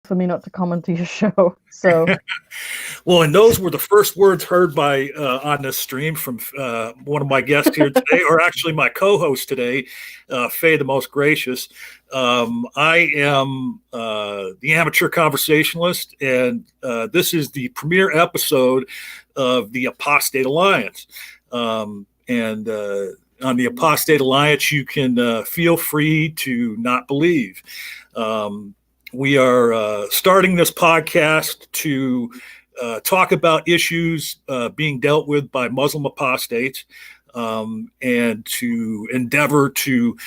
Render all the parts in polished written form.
for me not to comment to your show. So, Well, and those were the first words heard by on this stream from one of my guests here today, or actually my co-host today, Fay The Most Gracious. I am the amateur conversationalist, and this is the premiere episode of the Apostate Alliance. And on the Apostate Alliance, you can feel free to not believe. We are starting this podcast to talk about issues being dealt with by Muslim apostates, and to endeavor to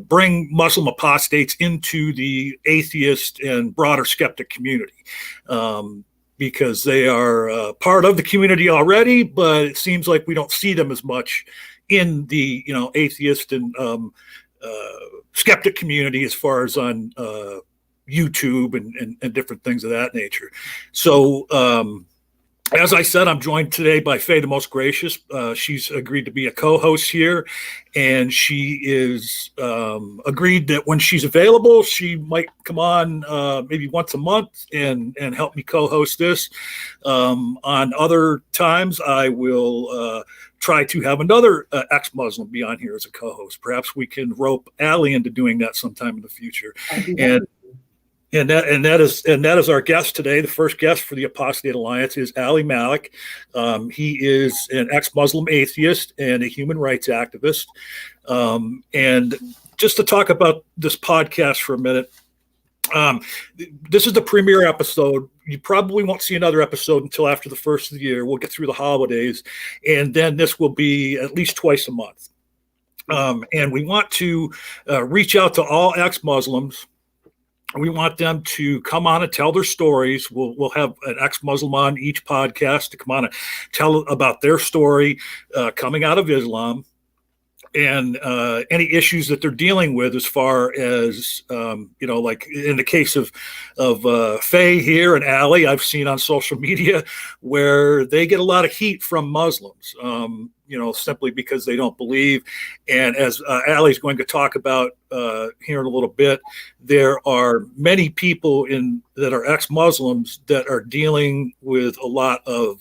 bring Muslim apostates into the atheist and broader skeptic community. Because they are part of the community already, but it seems like we don't see them as much in the atheist and skeptic community as far as on YouTube and different things of that nature. So as I said, I'm joined today by Fay The Most Gracious. She's agreed to be a co-host here, and she is agreed that when she's available, she might come on maybe once a month and help me co-host this. On other times, I will try to have another ex-Muslim be on here as a co-host. Perhaps we can rope Ali into doing that sometime in the future. And that is our guest today. The first guest for the Apostate Alliance is Ali Malik. He is an ex-Muslim atheist and a human rights activist. And just to talk about this podcast for a minute, this is the premiere episode. You probably won't see another episode until after the first of the year. We'll get through the holidays, and then this will be at least twice a month. And we want to reach out to all ex-Muslims. We want them to come on and tell their stories. We'll have an ex-Muslim on each podcast to come on and tell about their story coming out of Islam, and any issues that they're dealing with as far as, like in the case of Fay here and Ali, I've seen on social media where they get a lot of heat from Muslims, simply because they don't believe. And as Ali's going to talk about here in a little bit, there are many people that are ex-Muslims that are dealing with a lot of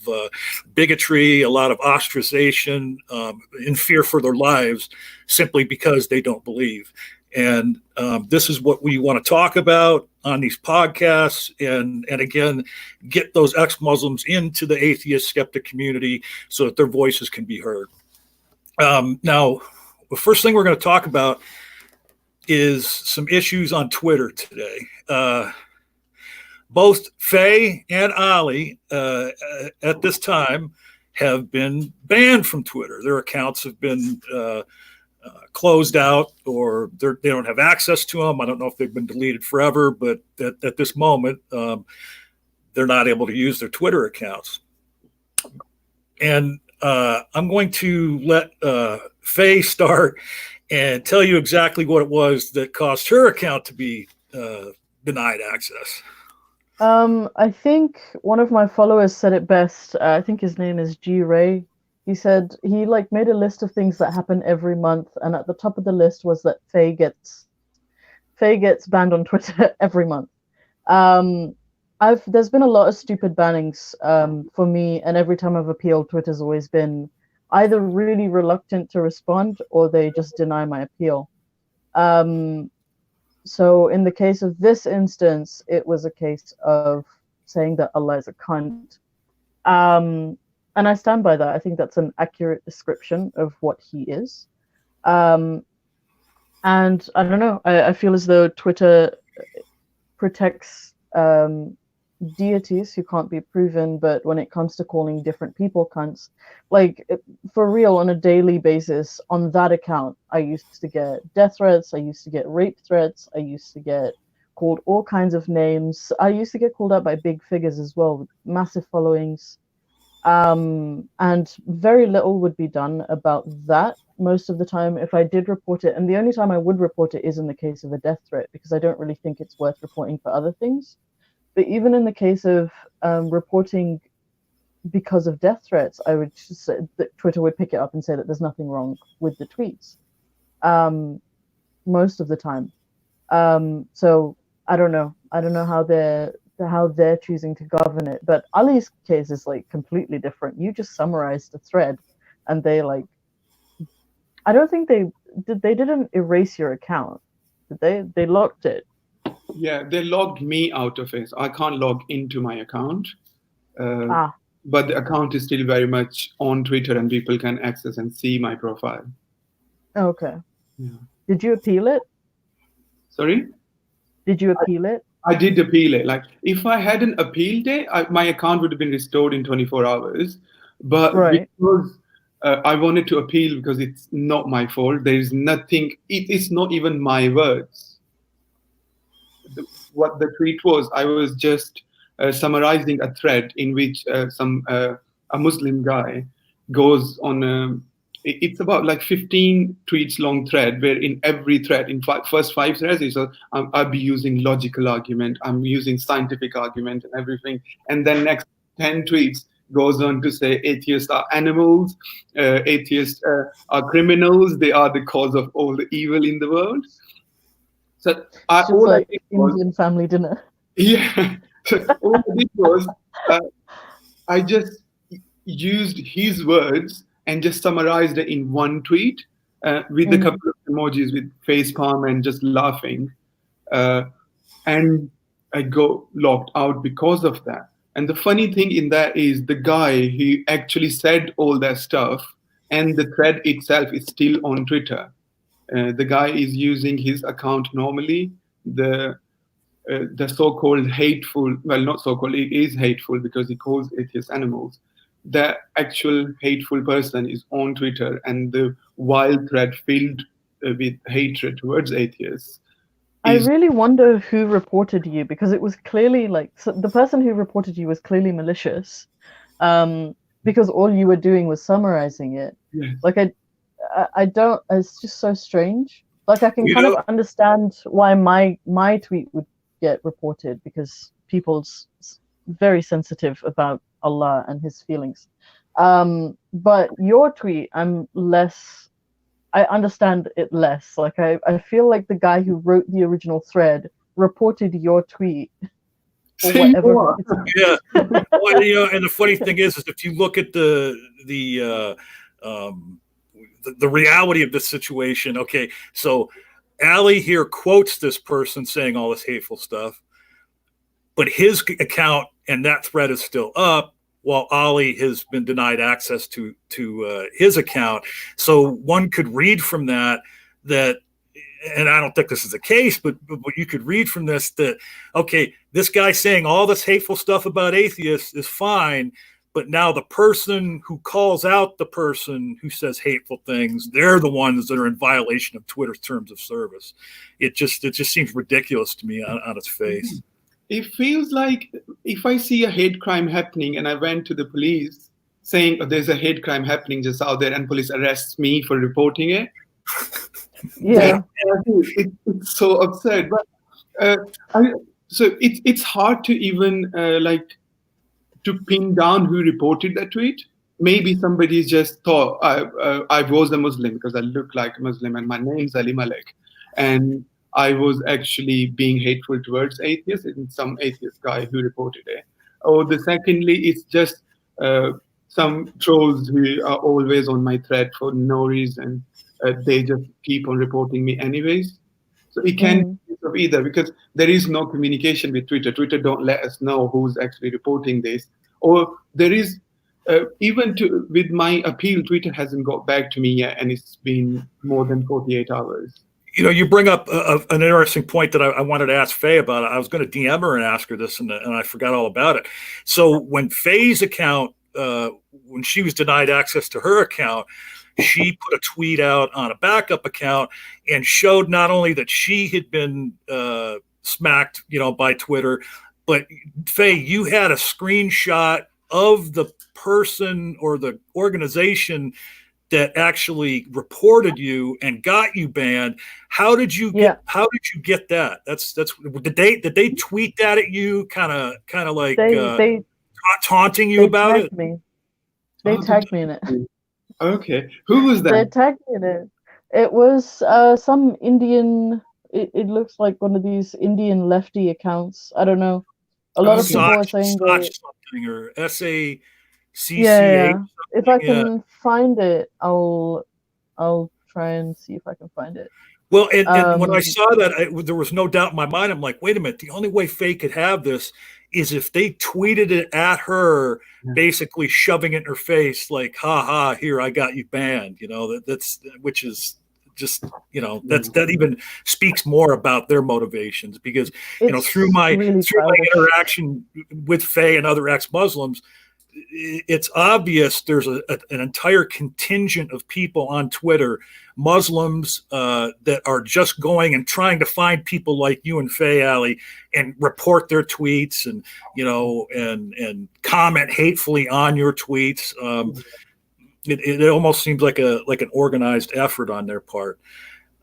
bigotry, a lot of ostracization, in fear for their lives, simply because they don't believe. And this is what we want to talk about on these podcasts, and again, get those ex-Muslims into the atheist skeptic community so that their voices can be heard. Now, the first thing we're going to talk about is some issues on Twitter today. Both Fay and Ali at this time have been banned from Twitter. Their accounts have been closed out, or they don't have access to them. I don't know if they've been deleted forever, but at this moment, they're not able to use their Twitter accounts. And I'm going to let Fay start and tell you exactly what it was that caused her account to be denied access. I think one of my followers said it best. I think his name is G Ray. He said he made a list of things that happen every month, and at the top of the list was that Fay gets banned on Twitter every month. There's been a lot of stupid bannings for me, and every time I've appealed, Twitter's always been either really reluctant to respond or they just deny my appeal. So in the case of this instance, it was a case of saying that Allah is a cunt. And I stand by that. I think that's an accurate description of what he is. And I don't know, I feel as though Twitter protects deities who can't be proven, but when it comes to calling different people cunts, for real, on a daily basis, on that account, I used to get death threats, I used to get rape threats, I used to get called all kinds of names. I used to get called out by big figures as well, with massive followings. And very little would be done about that most of the time if I did report it. And the only time I would report it is in the case of a death threat, because I don't really think it's worth reporting for other things. But even in the case of reporting because of death threats, I would just say that Twitter would pick it up and say that there's nothing wrong with the tweets most of the time. So I don't know. I don't know how they're choosing to govern it. But Ali's case is like completely different. You just summarized the thread, and they like. I don't think they didn't erase your account. Did they? They locked it. Yeah, they logged me out of it. I can't log into my account. But the account is still very much on Twitter, and people can access and see my profile. Okay. Yeah. Did you appeal it? Sorry? Did you appeal it? I did appeal it. Like, if I hadn't appealed it, my account would have been restored in 24 hours. But because I wanted to appeal because it's not my fault, there is nothing, it is not even my words. What the tweet was, I was just summarizing a thread in which a Muslim guy goes on it's about like 15 tweets long thread, where in every thread, in first 5 threads, I'll be using logical argument, I'm using scientific argument and everything, and then next 10 tweets goes on to say atheists are animals, atheists are criminals, they are the cause of all the evil in the world. So all like I did Indian family dinner. Yeah. So all I did was I just used his words and just summarized it in one tweet with a couple of emojis with face palm and just laughing. And I got locked out because of that. And the funny thing in that is the guy who actually said all that stuff, and the thread itself is still on Twitter. The guy is using his account normally. The so-called hateful, well, not so-called, it is hateful because he calls atheists animals. The actual hateful person is on Twitter, and the wild thread filled with hatred towards atheists. I really wonder who reported you, because it was clearly like, so the person who reported you was clearly malicious, because all you were doing was summarizing it. Yes. Like I don't. It's just so strange. Like I can kind of understand why my tweet would get reported, because people's very sensitive about Allah and his feelings. But your tweet, I understand it less. Like I feel like the guy who wrote the original thread reported your tweet. Or whatever. Yeah. Well, and the funny thing is if you look at the reality of this situation, okay, so Ali here quotes this person saying all this hateful stuff, but his account and that thread is still up, while Ali has been denied access to his account. So one could read from that, and I don't think this is the case, but you could read from this that, okay, this guy saying all this hateful stuff about atheists is fine, but now the person who calls out the person who says hateful things, they're the ones that are in violation of Twitter's terms of service. It just seems ridiculous to me on its face. It feels like if I see a hate crime happening and I went to the police saying, oh, there's a hate crime happening just out there, and police arrests me for reporting it. Yeah. It's so absurd. But so it's hard to even to pin down who reported that tweet. Maybe somebody just thought I was a Muslim because I look like a Muslim and my name's Ali Malik, and I was actually being hateful towards atheists, and some atheist guy who reported it. Or secondly, it's just some trolls who are always on my thread for no reason. They just keep on reporting me anyways. So it can be of either, because there is no communication with Twitter. Twitter don't let us know who's actually reporting this. Or there is, even with my appeal, Twitter hasn't got back to me yet, and it's been more than 48 hours. You bring up an interesting point that I wanted to ask Fay about. I was going to DM her and ask her this, and I forgot all about it. So when Fay's account, when she was denied access to her account, she put a tweet out on a backup account and showed not only that she had been smacked, by Twitter, but Fay, you had a screenshot of the person or the organization that actually reported you and got you banned. How did you get that? That's did they tweet that at you, kind of like they taunting you about it? They tagged me in it. Okay, who was that? They tagged me in it. It was some Indian It looks like one of these Indian lefty accounts. I don't know. A lot of people are saying that. Something or SACCA. Yeah. If I Yeah. can find it, I'll try and see if I can find it. Well, and when I saw that, there was no doubt in my mind. I'm like, wait a minute. The only way Fay could have this is if they tweeted it at her, basically shoving it in her face, like, "Ha ha, here, I got you banned." You know, that's which is just, you know, that even speaks more about their motivations, because you know, through my interaction with Fay and other ex-Muslims, it's obvious there's an entire contingent of people on Twitter, Muslims, that are just going and trying to find people like you and Fay, Ali, and report their tweets, and you know, and comment hatefully on your tweets. It almost seems like an organized effort on their part.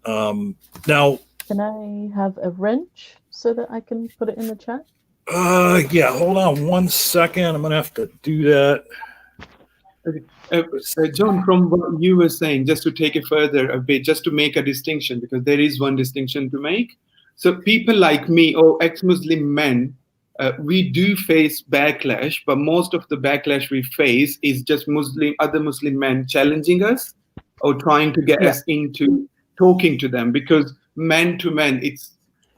Now, can I have a wrench so that I can put it in the chat? Yeah, hold on 1 second. I'm gonna have to do that. John, from what you were saying, just to take it further a bit, just to make a distinction, because there is one distinction to make. So people like me or ex-Muslim men, we do face backlash, but most of the backlash we face is just other Muslim men challenging us or trying to get us into talking to them, because men to men,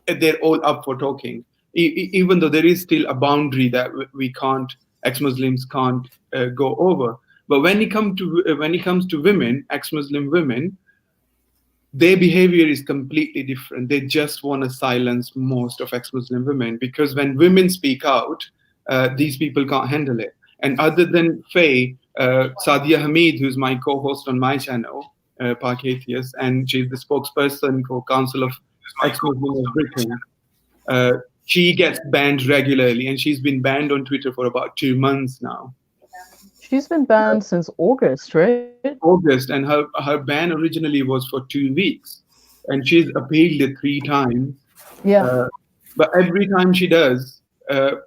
they're all up for talking. Even though there is still a boundary that ex-Muslims can't go over. But when it comes to women, ex-Muslim women, their behavior is completely different. They just want to silence most of ex-Muslim women, because when women speak out, these people can't handle it. And other than Fay, Sadia Hamid, who's my co-host on my channel, Park Atheist, and she's the spokesperson for Council of Ex-Muslim of Britain, she gets banned regularly, and she's been banned on Twitter for about 2 months now. She's been banned since August, right? August, and her ban originally was for 2 weeks, and she's appealed it 3 times. Yeah. But every time she does,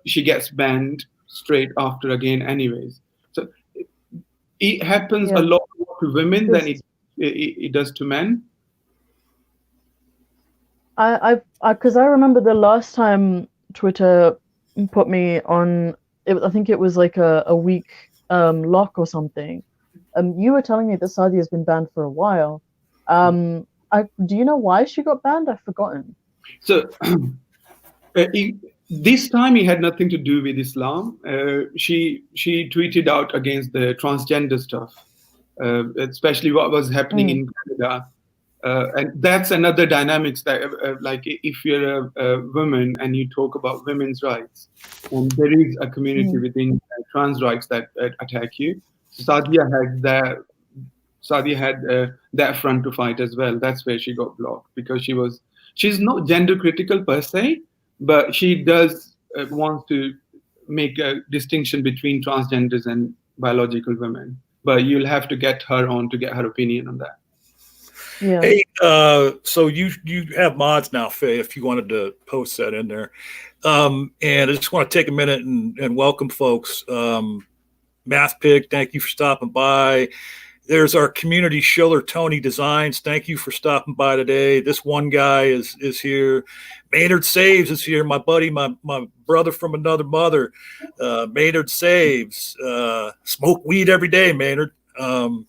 she gets banned straight after again anyways. So it happens a lot more to women than it does to men. Because I remember the last time Twitter put me on, I think it was like a week lock or something. You were telling me that Sadia has been banned for a while. Do you know why she got banned? I've forgotten. So this time it had nothing to do with Islam. She tweeted out against the transgender stuff, especially what was happening in Canada. And that's another dynamics that, like, if you're a woman and you talk about women's rights, and there is a community within trans rights that attack you. Sadia had that front to fight as well. That's where she got blocked, because she's not gender critical per se, but she does want to make a distinction between transgenders and biological women. But you'll have to get her on to get her opinion on that. Yeah. Hey, so you have mods now, Fay, if you wanted to post that in there. And I just want to take a minute and welcome folks. Math Pig, thank you for stopping by. There's our community shiller, Tony Designs. Thank you for stopping by today. This one guy is here. Maynard Saves is here. My buddy, my brother from another mother. Maynard Saves. Smoke weed every day, Maynard. And,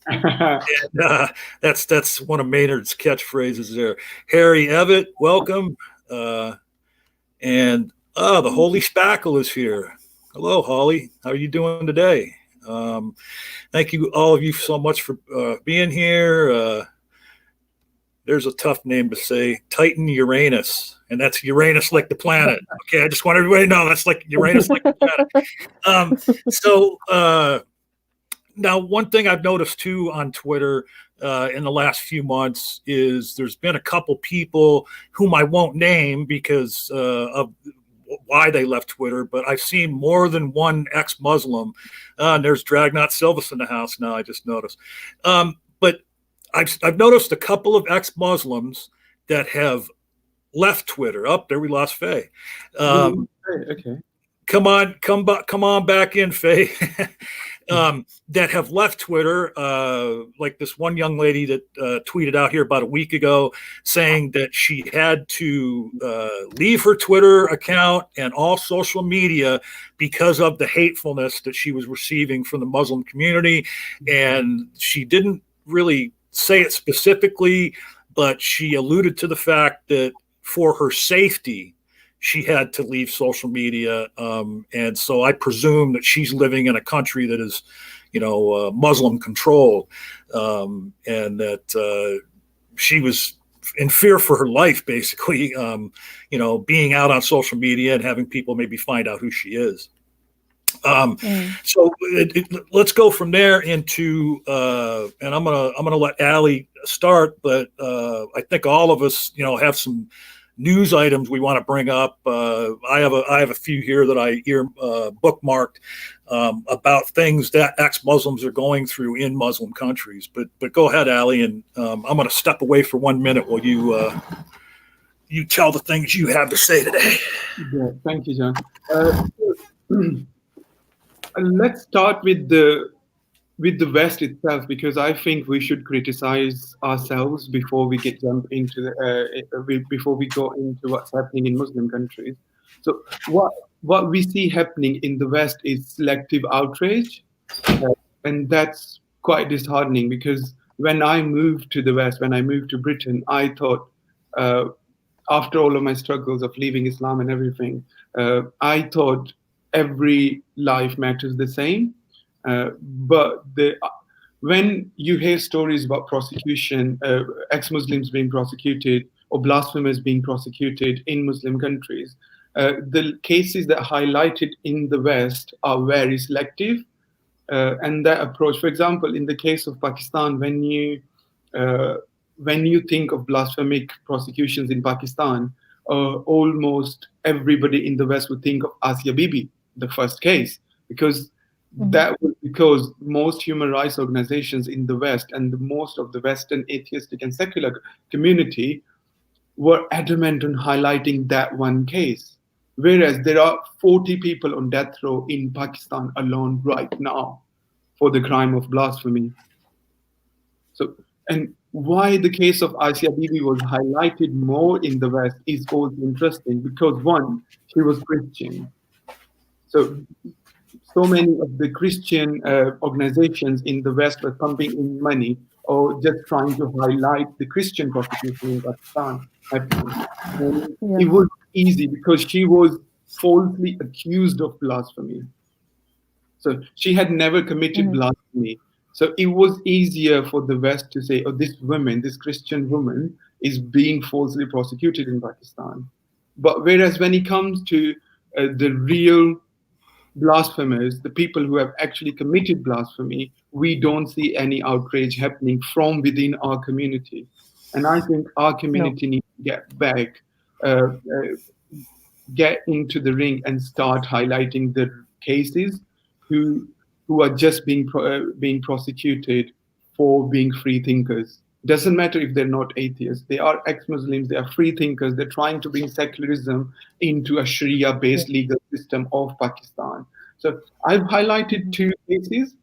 that's one of Maynard's catchphrases there. Harry Evett, welcome. And the Holy Spackle is here. Hello, Holly. How are you doing today? Thank you, all of you, so much for being here. There's a tough name to say, Titan Uranus, and that's Uranus like the planet. Okay, I just want everybody to know that's like Uranus like the planet. Now, one thing I've noticed too on Twitter in the last few months is there's been a couple people whom I won't name because of why they left Twitter, but I've seen more than one ex-Muslim. And there's Dragnot Silvas in the house now, I just noticed. But I've noticed a couple of ex-Muslims that have left Twitter. Oh, there we lost Fay. Okay. Come on back in, Fay. that have left Twitter, like this one young lady that tweeted out here about a week ago saying that she had to leave her Twitter account and all social media because of the hatefulness that she was receiving from the Muslim community. And she didn't really say it specifically, but she alluded to the fact that for her safety, she had to leave social media. And so I presume that she's living in a country that is, Muslim controlled, and that she was in fear for her life, basically, being out on social media and having people maybe find out who she is. So let's go from there into, and I'm gonna let Ali start, but I think all of us, have some news items we want to bring up. I have a few here that I bookmarked about things that ex-Muslims are going through in Muslim countries. But go ahead, Ali, and I'm going to step away for 1 minute while you tell the things you have to say today. Yeah, thank you, John. Let's start with the West itself, because I think we should criticize ourselves before we before we go into what's happening in Muslim countries. So what we see happening in the West is selective outrage, and that's quite disheartening, because when I moved to the West, when I moved to Britain, I thought, after all of my struggles of leaving Islam and everything, I thought every life matters the same. But when you hear stories about prosecution, ex-Muslims being prosecuted or blasphemers being prosecuted in Muslim countries, the cases that are highlighted in the West are very selective. And that approach, for example, in the case of Pakistan, when you think of blasphemic prosecutions in Pakistan, almost everybody in the West would think of Asia Bibi, the first case, because that was because most human rights organizations in the West and most of the Western atheistic and secular community were adamant on highlighting that one case. Whereas there are 40 people on death row in Pakistan alone right now for the crime of blasphemy. So, and why the case of Asia Bibi was highlighted more in the West is also interesting, because one, she was Christian. So many of the Christian organizations in the West were pumping in money or just trying to highlight the Christian prosecution in Pakistan. It was easy because she was falsely accused of blasphemy. So she had never committed blasphemy. So it was easier for the West to say, oh, this woman, this Christian woman, is being falsely prosecuted in Pakistan. But whereas when it comes to the real blasphemers, the people who have actually committed blasphemy, we don't see any outrage happening from within our community. And I think our community needs to get back, get into the ring and start highlighting the cases who are just being prosecuted for being free thinkers. Doesn't matter if they're not atheists. They are ex-Muslims. They are free thinkers. They're trying to bring secularism into a Sharia-based legal system of Pakistan. So I've highlighted two cases.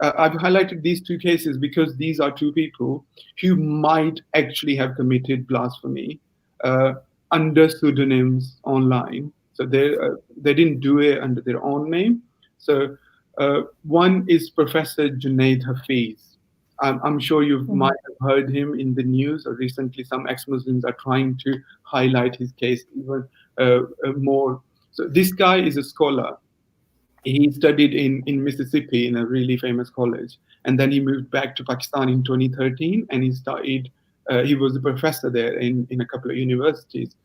I've highlighted these two cases because these are two people who might actually have committed blasphemy under pseudonyms online. So they didn't do it under their own name. So one is Professor Junaid Hafiz. I'm sure you might have heard him in the news, or recently some ex-Muslims are trying to highlight his case even more. So this guy is a scholar. He studied in Mississippi in a really famous college, and then he moved back to Pakistan in 2013, and he was a professor there in a couple of universities.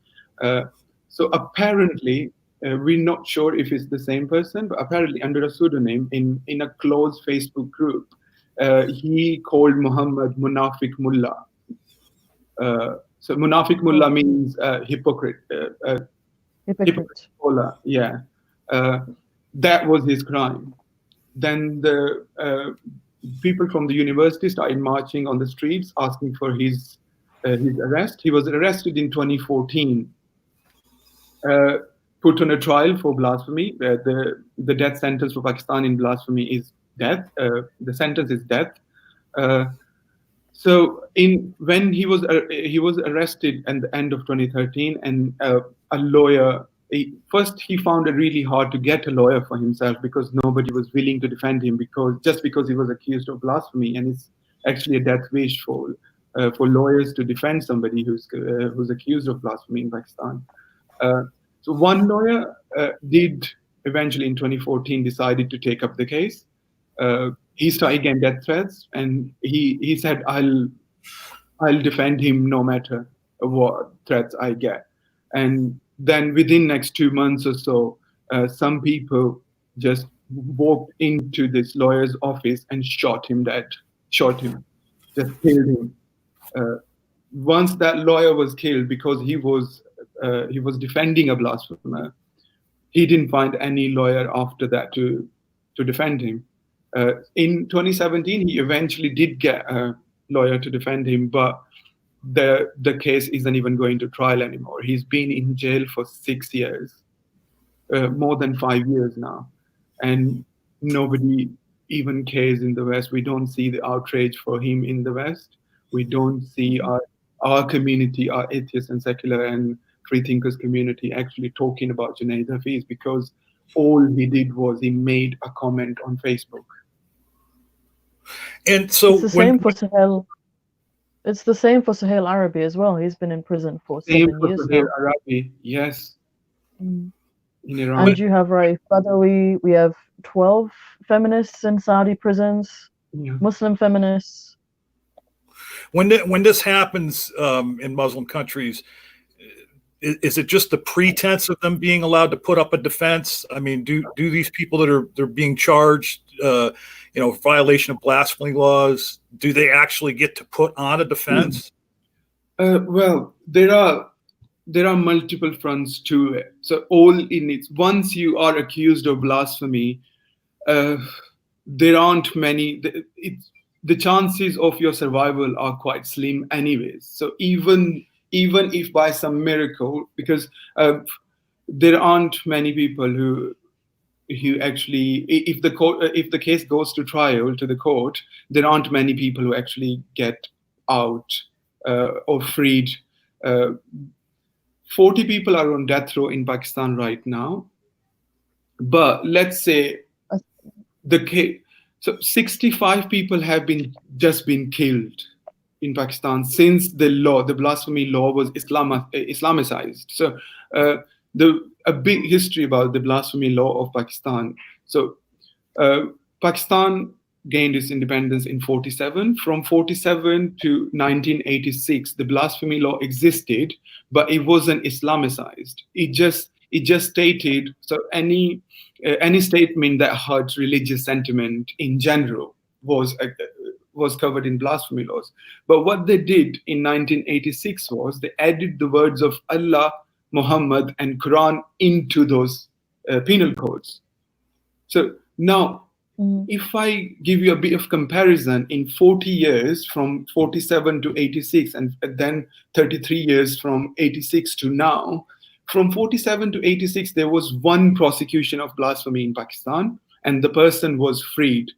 So apparently, we're not sure if it's the same person, but apparently under a pseudonym in a closed Facebook group, he called Muhammad Munafiq Mullah. So Munafiq Mullah means hypocrite. Hypocrite scholar, yeah. That was his crime. Then the people from the university started marching on the streets asking for his arrest. He was arrested in 2014, put on a trial for blasphemy. The death sentence for Pakistan in blasphemy is death. The sentence is death. So when he was arrested at the end of 2013, and a lawyer. First, he found it really hard to get a lawyer for himself because nobody was willing to defend him because he was accused of blasphemy, and it's actually a death wish for lawyers to defend somebody who's accused of blasphemy in Pakistan. So one lawyer did eventually in 2014 decided to take up the case. He started getting death threats, and he said, I'll defend him no matter what threats I get. And then within next 2 months or so, some people just walked into this lawyer's office and shot him, just killed him. Once that lawyer was killed because he was defending a blasphemer, he didn't find any lawyer after that to defend him. In 2017, he eventually did get a lawyer to defend him, but the case isn't even going to trial anymore. He's been in jail for 6 years, more than 5 years now, and nobody even cares in the West. We don't see the outrage for him in the West. We don't see our community, our atheist and secular and free thinkers community actually talking about Junaid Hafiz, because all he did was he made a comment on Facebook. And so it's the same for Sahel. It's the same for Sahel Arabi as well. He's been in prison for 7 years now. Arabi, yes. In Iran. And you have Raif Badawi. We have 12 feminists in Saudi prisons, Muslim feminists. When this happens in Muslim countries, is it just the pretense of them being allowed to put up a defense? I mean, do these people they're being charged, violation of blasphemy laws, do they actually get to put on a defense? Well, there are multiple fronts to it. So all in it, once you are accused of blasphemy, there aren't many. The chances of your survival are quite slim, anyways. So even if by some miracle, because there aren't many people who actually, if the case goes to trial to the court, there aren't many people who actually get out or freed. 40 people are on death row in Pakistan right now, but let's say the case. So 65 people have just been killed in Pakistan since the blasphemy law was Islamicized. So a big history about the blasphemy law of Pakistan. So Pakistan gained its independence in 47. From 47 to 1986, the blasphemy law existed, but it wasn't Islamicized. It just stated, so any statement that hurts religious sentiment in general was covered in blasphemy laws. But what they did in 1986 was they added the words of Allah, Muhammad, and Quran into those penal codes. So now, if I give you a bit of comparison, in 40 years, from 47 to 86, and then 33 years from 86 to now, from 47 to 86, there was one prosecution of blasphemy in Pakistan, and the person was freed.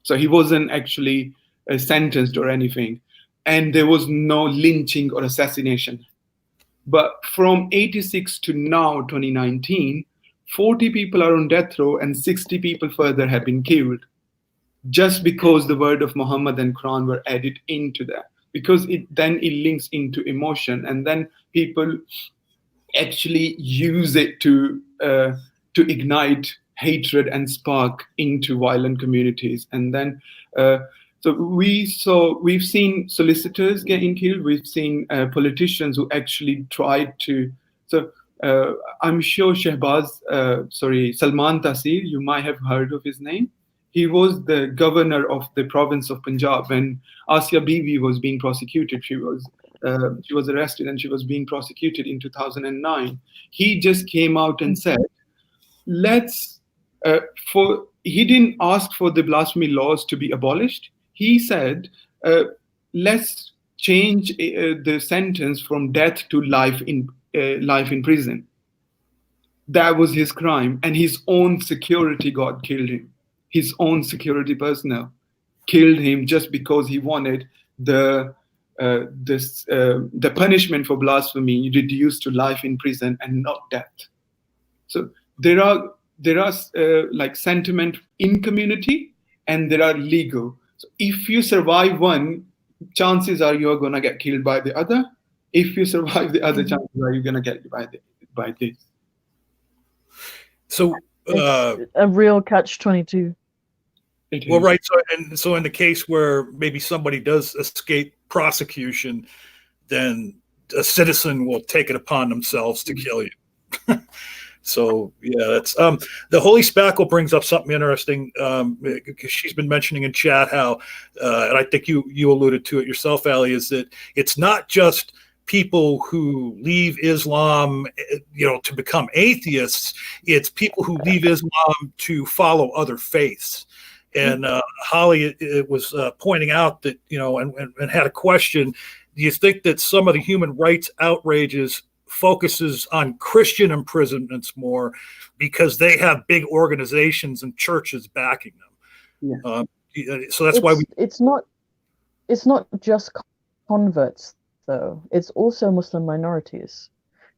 So he wasn't actually sentenced or anything. And there was no lynching or assassination. But from 86 to now, 2019, 40 people are on death row and 60 people further have been killed, just because the word of Muhammad and Quran were added into that. Because it links into emotion, and then people actually use it to ignite hatred and spark into violent communities. And then so we've seen solicitors getting killed. We've seen politicians who actually tried to. So I'm sure Salman Taseer, you might have heard of his name. He was the governor of the province of Punjab when Asia Bibi was being prosecuted. She was arrested and she was being prosecuted in 2009. He just came out and said, he didn't ask for the blasphemy laws to be abolished. He said, let's change the sentence from death to life in prison. That was his crime, and his own security guard killed him. his own security personnel killed him just because he wanted the punishment for blasphemy reduced to life in prison and not death. So there are like sentiment in community, and there are legal. So if you survive one, chances are you're gonna get killed by the other. If you survive the other, chances are you're gonna get by this. So it's a real catch-22. Well, right. So in the case where maybe somebody does escape prosecution, then a citizen will take it upon themselves to kill you. So yeah, that's the Holy Spackle brings up something interesting, because she's been mentioning in chat how, and I think you alluded to it yourself, Ali, is that it's not just people who leave Islam, to become atheists. It's people who leave Islam to follow other faiths. And Holly was pointing out that, and had a question. Do you think that some of the human rights outrages focuses on Christian imprisonments more because they have big organizations and churches backing them? Yeah. So that's why it's not just converts, though. It's also Muslim minorities.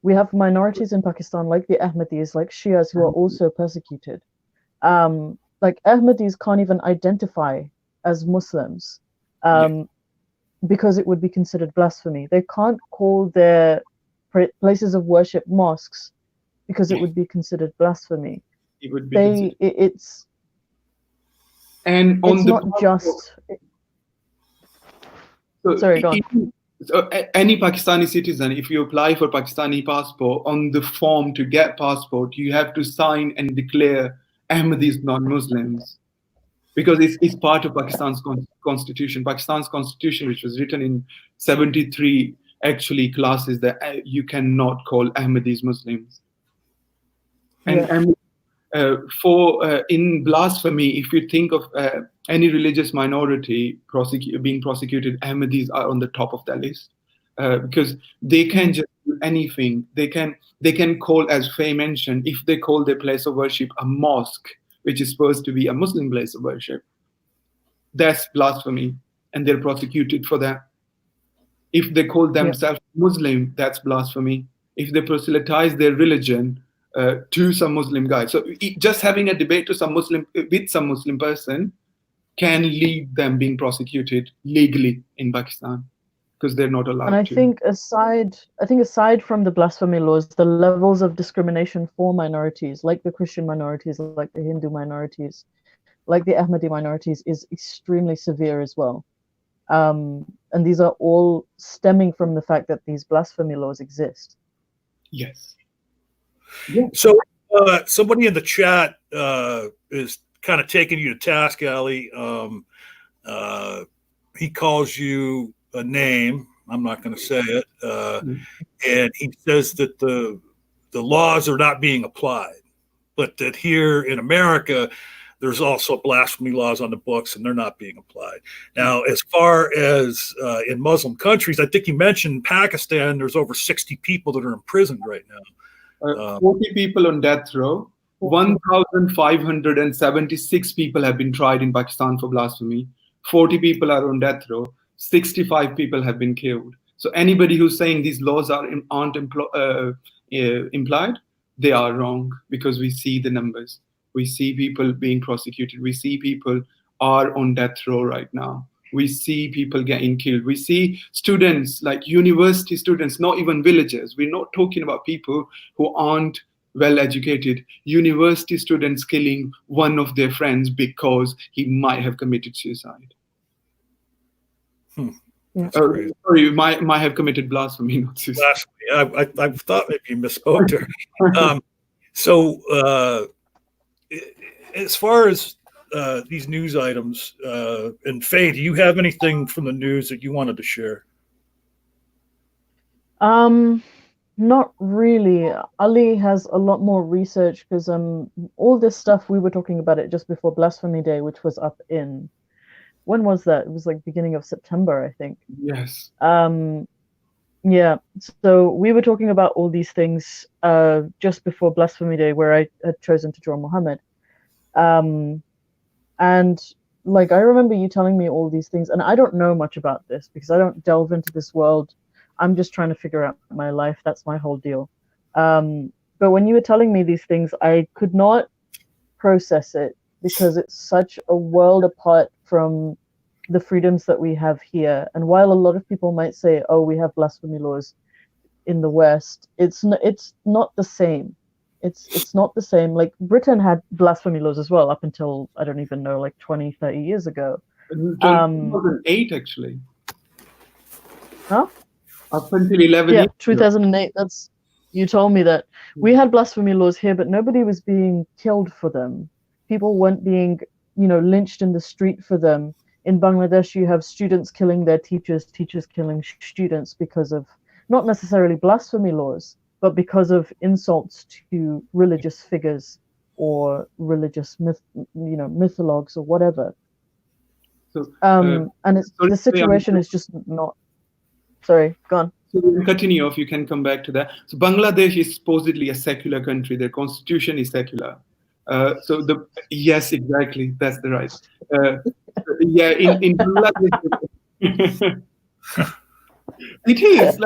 We have minorities in Pakistan like the Ahmadis, like Shias, who are also persecuted. Like Ahmadis can't even identify as Muslims because it would be considered blasphemy. They can't call their places of worship mosques because it would be considered blasphemy. It would be. It's not just. Sorry, go on. So any Pakistani citizen, if you apply for Pakistani passport, on the form to get passport, you have to sign and declare Ahmadis non-Muslims, because it's part of Pakistan's constitution. Pakistan's constitution, which was written in 73, actually classes that you cannot call Ahmadis Muslims. And in blasphemy, if you think of any religious minority being prosecuted, Ahmadis are on the top of that list, because they can just do anything. They can call, as Fay mentioned, if they call their place of worship a mosque, which is supposed to be a Muslim place of worship, that's blasphemy, and they're prosecuted for that. If they call themselves Muslim, that's blasphemy. If they proselytize their religion to some Muslim guy, so just having a debate with some Muslim person can lead them being prosecuted legally in Pakistan, because they're not allowed. And I think aside from the blasphemy laws, the levels of discrimination for minorities, like the Christian minorities, like the Hindu minorities, like the Ahmadi minorities, is extremely severe as well. And these are all stemming from the fact that these blasphemy laws exist. Yes. Yeah. So somebody in the chat is kind of taking you to task, Ali. He calls you a name. I'm not going to say it. And he says that the laws are not being applied, but that here in America, there's also blasphemy laws on the books, and they're not being applied. Now, as far as in Muslim countries, I think you mentioned Pakistan, there's over 60 people that are imprisoned right now. 40 people on death row. 1,576 people have been tried in Pakistan for blasphemy. 40 people are on death row. 65 people have been killed. So anybody who's saying these laws aren't implied, they are wrong, because we see the numbers. We see people being prosecuted. We see people are on death row right now. We see people getting killed. We see students, like university students, not even villagers. We're not talking about people who aren't well educated. University students killing one of their friends because he might have committed suicide. Sorry, might have committed blasphemy, not suicide. Blasphemy. I thought maybe you misspoke there. So as far as these news items, and Fay, do you have anything from the news that you wanted to share? Not really. Ali has a lot more research, because all this stuff, we were talking about it just before Blasphemy Day, which was up in, when was that? It was like beginning of September, I think. Yes. Yeah, so we were talking about all these things just before Blasphemy Day, where I had chosen to draw Muhammad. And like, I remember you telling me all these things, and I don't know much about this because I don't delve into this world. I'm just trying to figure out my life. That's my whole deal. But when you were telling me these things, I could not process it because it's such a world apart from the freedoms that we have here. And while a lot of people might say, oh, we have blasphemy laws in the West, it's not the same. It's not the same. Like, Britain had blasphemy laws as well up until, I don't even know, like 20, 30 years ago. 2008, actually. Huh? Up until 11 Yeah, years 2008. That's, you told me that. We had blasphemy laws here, but nobody was being killed for them. People weren't being, lynched in the street for them. In Bangladesh, you have students killing their teachers, teachers killing students because of not necessarily blasphemy laws, but because of insults to religious figures or religious mythologues or whatever. So, and the situation is just not. Sorry, go on. So we'll continue off. You can come back to that. So Bangladesh is supposedly a secular country. Their constitution is secular. Yes, exactly. That's the right. In Bangladesh, it is.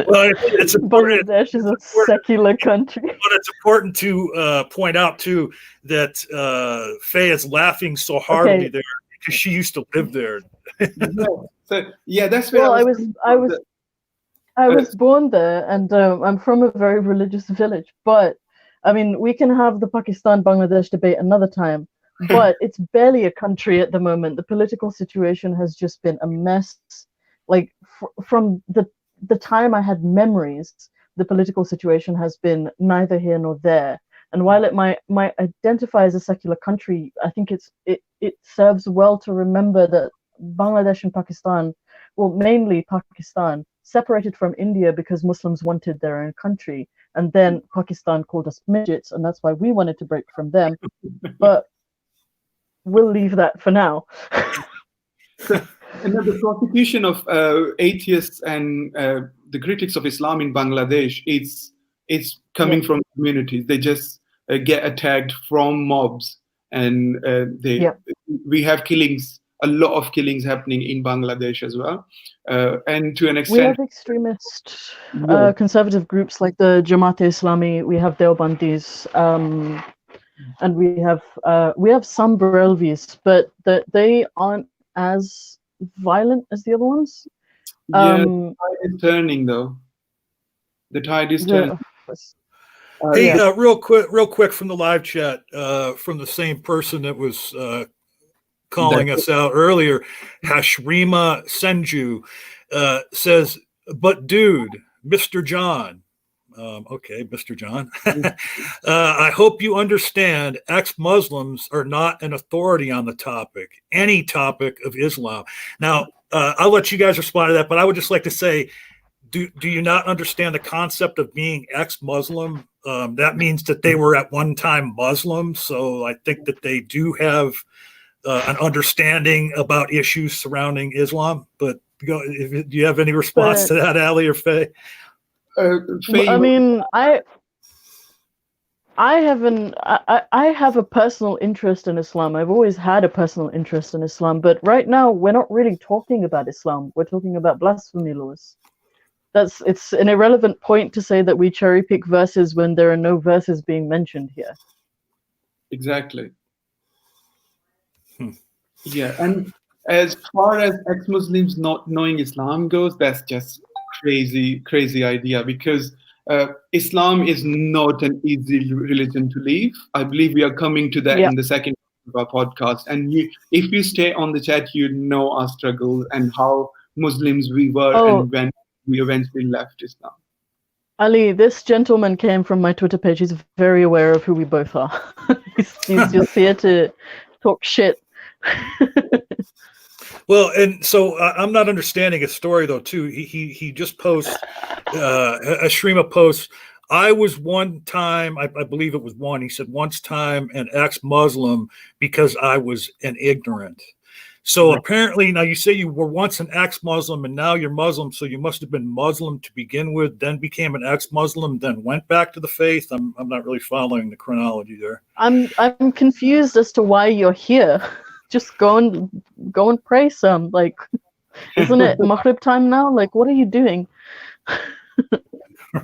Well, it's important. Bangladesh is a secular country. But it's important to point out too that Fay is laughing so heartily there because she used to live there. That's where. Well, I was born there, and I'm from a very religious village. But I mean, we can have the Pakistan-Bangladesh debate another time. But it's barely a country at the moment. The political situation has just been a mess. Like from the time I had memories, the political situation has been neither here nor there. And while it might identify as a secular country, I think it serves well to remember that Bangladesh and Pakistan, well, mainly Pakistan, separated from India because Muslims wanted their own country. And then Pakistan called us midgets, and that's why we wanted to break from them. But we'll leave that for now. And the prosecution of atheists and the critics of Islam in Bangladesh, it's coming from communities. They just get attacked from mobs, and we have killings, a lot of killings happening in Bangladesh as well. And to an extent, we have extremist conservative groups like the Jamaat-e-Islami. We have Deobandis, and we have some Barelvis, but they aren't as violent as the other ones. The tide is turning, though. The tide is turning. Hey, real quick from the live chat, from the same person that was calling us out earlier, Hashrima Senju says, "But dude, Mr. John." Okay, Mr. John. I hope you understand ex-Muslims are not an authority on the topic, any topic of Islam. Now, I'll let you guys respond to that, but I would just like to say, do you not understand the concept of being ex-Muslim? That means that they were at one time Muslim, so I think that they do have an understanding about issues surrounding Islam. But do you have any response to that, Ali or Fay? I mean, I have a personal interest in Islam. I've always had a personal interest in Islam, but right now we're not really talking about Islam. We're talking about blasphemy laws. It's an irrelevant point to say that we cherry pick verses when there are no verses being mentioned here. Exactly. Yeah, and as far as ex-Muslims not knowing Islam goes, that's just crazy idea, because Islam is not an easy religion to leave. I believe we are coming to that in the second of our podcast. And if you stay on the chat, you know our struggle and how Muslims we were and when we eventually left Islam. Ali, this gentleman came from my Twitter page. He's very aware of who we both are. he's just here to talk shit. Well, and so I'm not understanding his story though. Too, he just posts a stream of posts. I was one time, I believe it was one. He said once time an ex-Muslim because I was an ignorant. So apparently, now you say you were once an ex-Muslim and now you're Muslim, so you must have been Muslim to begin with, then became an ex-Muslim, then went back to the faith. I'm not really following the chronology there. I'm confused as to why you're here. Just go and pray some. Like, isn't it Maghrib time now? Like, what are you doing?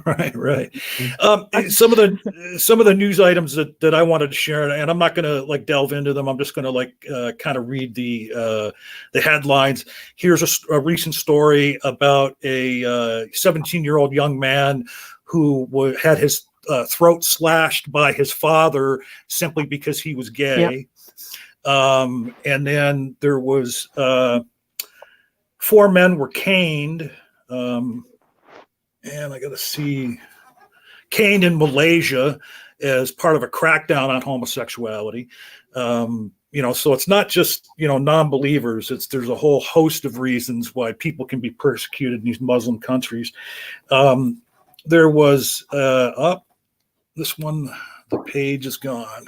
Right. Some of the news items that I wanted to share, and I'm not going to like delve into them. I'm just going to kind of read the headlines. Here's a recent story about a 17-year-old young man who had his throat slashed by his father simply because he was gay. Yep. And then there was 4 men were caned. And I got to see, caned in Malaysia as part of a crackdown on homosexuality. So it's not just, non-believers. There's a whole host of reasons why people can be persecuted in these Muslim countries. There was, this one, the page is gone.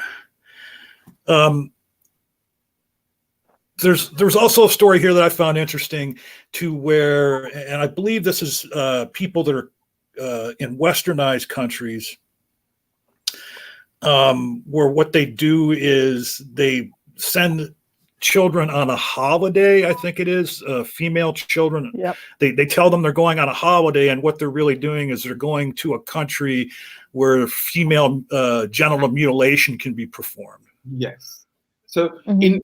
There's also a story here that I found interesting to where, and I believe this is people that are in westernized countries, where what they do is they send children on a holiday. I think it is female children. Yep. They tell them they're going on a holiday, and what they're really doing is they're going to a country where female genital mutilation can be performed. Yes. So in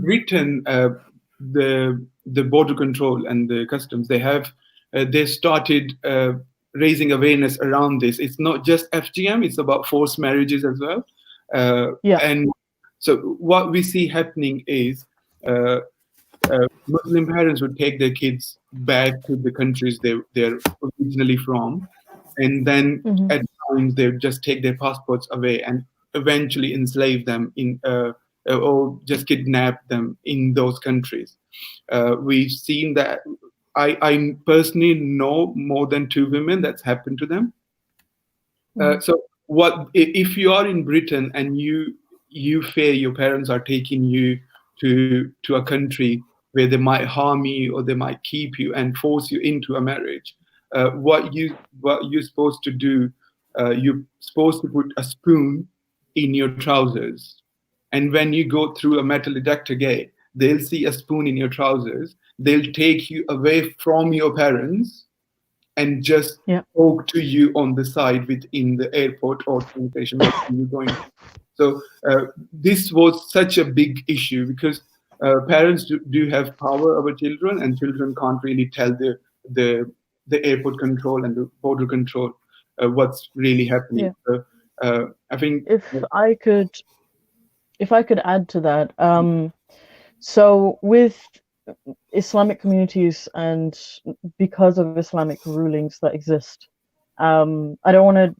Britain, the border control and the customs, they started raising awareness around this. It's not just FGM; it's about forced marriages as well. And so what we see happening is Muslim parents would take their kids back to the countries they're originally from, and then at times they would just take their passports away and eventually enslave them in. Or just kidnap them in those countries. We've seen that. I personally know more than 2 women that's happened to them. So what if you are in Britain and you fear your parents are taking you to a country where they might harm you or they might keep you and force you into a marriage? What you're supposed to do? You're supposed to put a spoon in your trousers. And when you go through a metal detector gate, they'll see a spoon in your trousers. They'll take you away from your parents and just talk to you on the side within the airport or train station where you're going. So this was such a big issue because parents do have power over children, and children can't really tell the airport control and the border control what's really happening. Yeah. So I think if I could add to that, so with Islamic communities and because of Islamic rulings that exist, I don't want to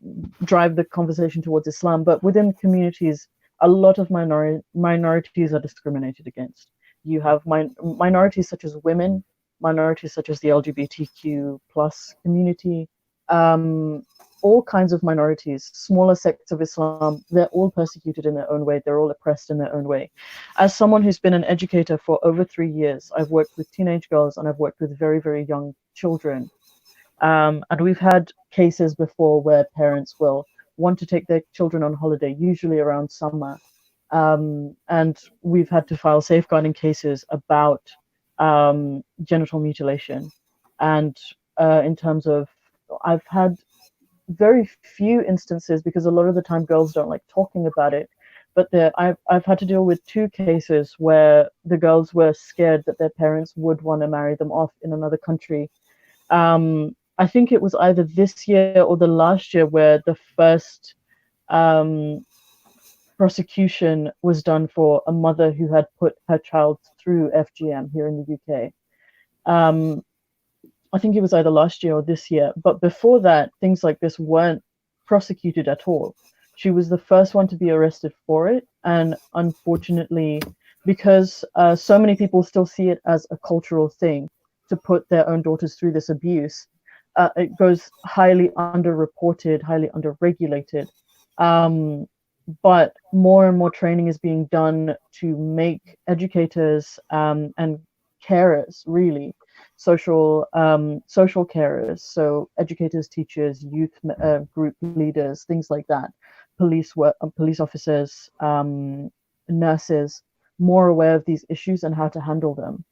drive the conversation towards Islam, but within communities, a lot of minorities are discriminated against. You have minorities such as women, minorities such as the LGBTQ plus community, all kinds of minorities, smaller sects of Islam, they're all persecuted in their own way. They're all oppressed in their own way. As someone who's been an educator for over 3 years, I've worked with teenage girls and I've worked with very, very young children. And we've had cases before where parents will want to take their children on holiday, usually around summer. And we've had to file safeguarding cases about genital mutilation. And in terms of, I've had very few instances, because a lot of the time girls don't like talking about it, but I've had to deal with 2 cases where the girls were scared that their parents would want to marry them off in another country. I think it was either this year or the last year where the first prosecution was done for a mother who had put her child through FGM here in the UK. I think it was either last year or this year, but before that, things like this weren't prosecuted at all. She was the first one to be arrested for it, and unfortunately, because so many people still see it as a cultural thing to put their own daughters through this abuse, it goes highly underreported, highly underregulated. but more and more training is being done to make educators and carers, really, social carers, so educators, teachers, youth group leaders, things like that, police officers, nurses, more aware of these issues and how to handle them.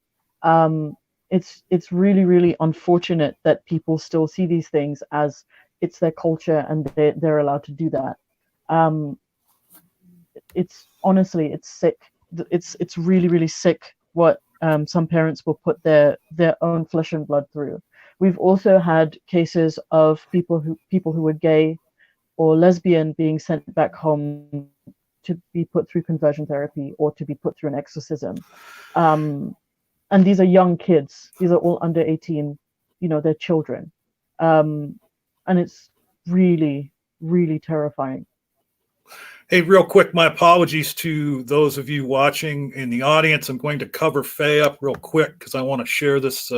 It's really, really unfortunate that people still see these things as it's their culture and they're allowed to do that. It's honestly, it's sick. It's really, really sick what some parents will put their own flesh and blood through. We've also had cases of people who were gay or lesbian being sent back home to be put through conversion therapy or to be put through an exorcism. And these are young kids. These are all under 18. You know, they're children. And it's really, really terrifying. Hey, real quick, my apologies to those of you watching in the audience. I'm going to cover Fay up real quick because I want to share this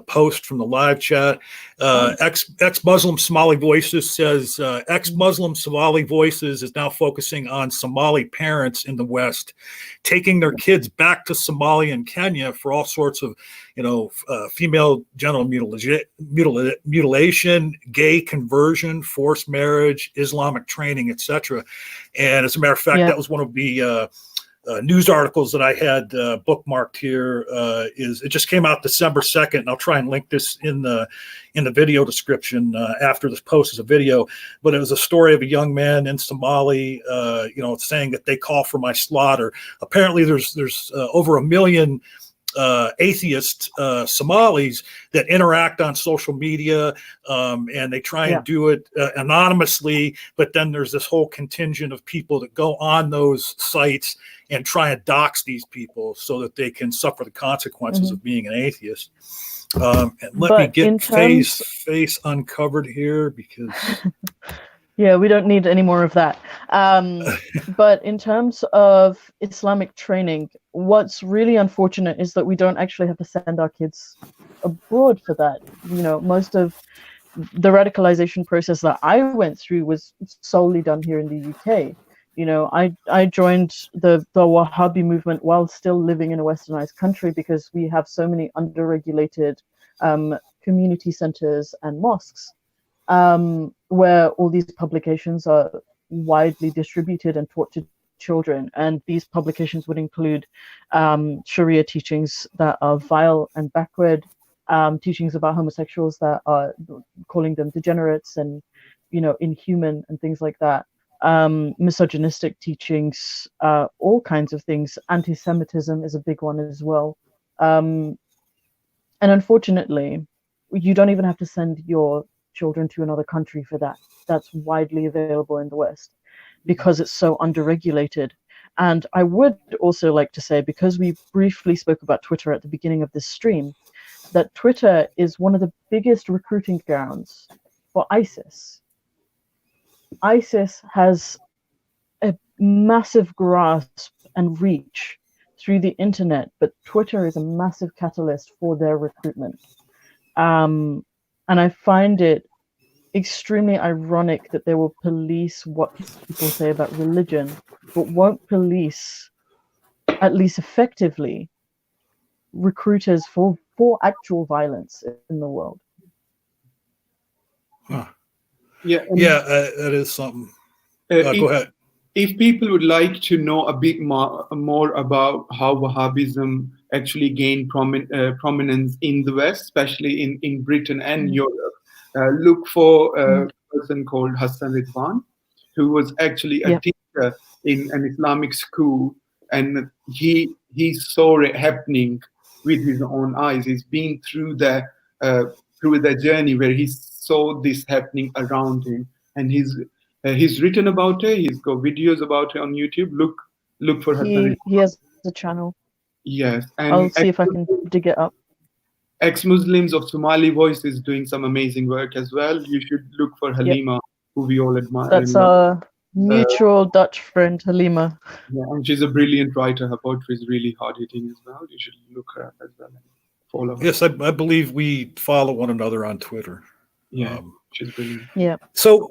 post from the live chat. Ex-Muslim Somali Voices says, ex-Muslim Somali Voices is now focusing on Somali parents in the West, taking their kids back to Somalia and Kenya for all sorts of, female genital mutilation, gay conversion, forced marriage, Islamic training, etc. And as a matter of fact, that was one of the news articles that I had bookmarked here. It just came out December 2nd, and I'll try and link this in the video description after this post as a video. But it was a story of a young man in Somali, saying that they call for my slaughter. Apparently, there's over 1 million atheist Somalis that interact on social media, and they try and do it anonymously, but then there's this whole contingent of people that go on those sites and try and dox these people so that they can suffer the consequences of being an atheist. And let me get Fay's face uncovered here because yeah, we don't need any more of that. But in terms of Islamic training, what's really unfortunate is that we don't actually have to send our kids abroad for that. Most of the radicalization process that I went through was solely done here in the UK. I joined the Wahhabi movement while still living in a westernized country because we have so many underregulated community centers and mosques. Where all these publications are widely distributed and taught to children. And these publications would include Sharia teachings that are vile and backward, teachings about homosexuals that are calling them degenerates and, inhuman and things like that. Misogynistic teachings, all kinds of things. Anti-Semitism is a big one as well. And unfortunately, you don't even have to send your children to another country for that. That's widely available in the West because it's so underregulated. And I would also like to say, because we briefly spoke about Twitter at the beginning of this stream, that Twitter is one of the biggest recruiting grounds for ISIS. ISIS has a massive grasp and reach through the internet, but Twitter is a massive catalyst for their recruitment. And I find it extremely ironic that they will police what people say about religion, but won't police, at least effectively, recruiters for actual violence in the world. Huh. Yeah, that is something. Go ahead. If people would like to know a bit more about how Wahhabism actually gained prominence in the West, especially in Britain and Europe, look for a person called Hassan Ridwan, who was actually a teacher in an Islamic school, and he saw it happening with his own eyes. He's been through the journey where he saw this happening around him, and he's written about it. He's got videos about it on YouTube. Look for Hassan. He has a channel. Yes, and I'll see if I can dig it up. Ex-Muslims of Somali Voice is doing some amazing work as well. You should look for Halima, who we all admire. That's our mutual Dutch friend, Halima. Yeah, and she's a brilliant writer. Her poetry is really hard-hitting as well. You should look her up as well and follow her. Yes, I believe we follow one another on Twitter. Yeah, she's brilliant. Yeah. So,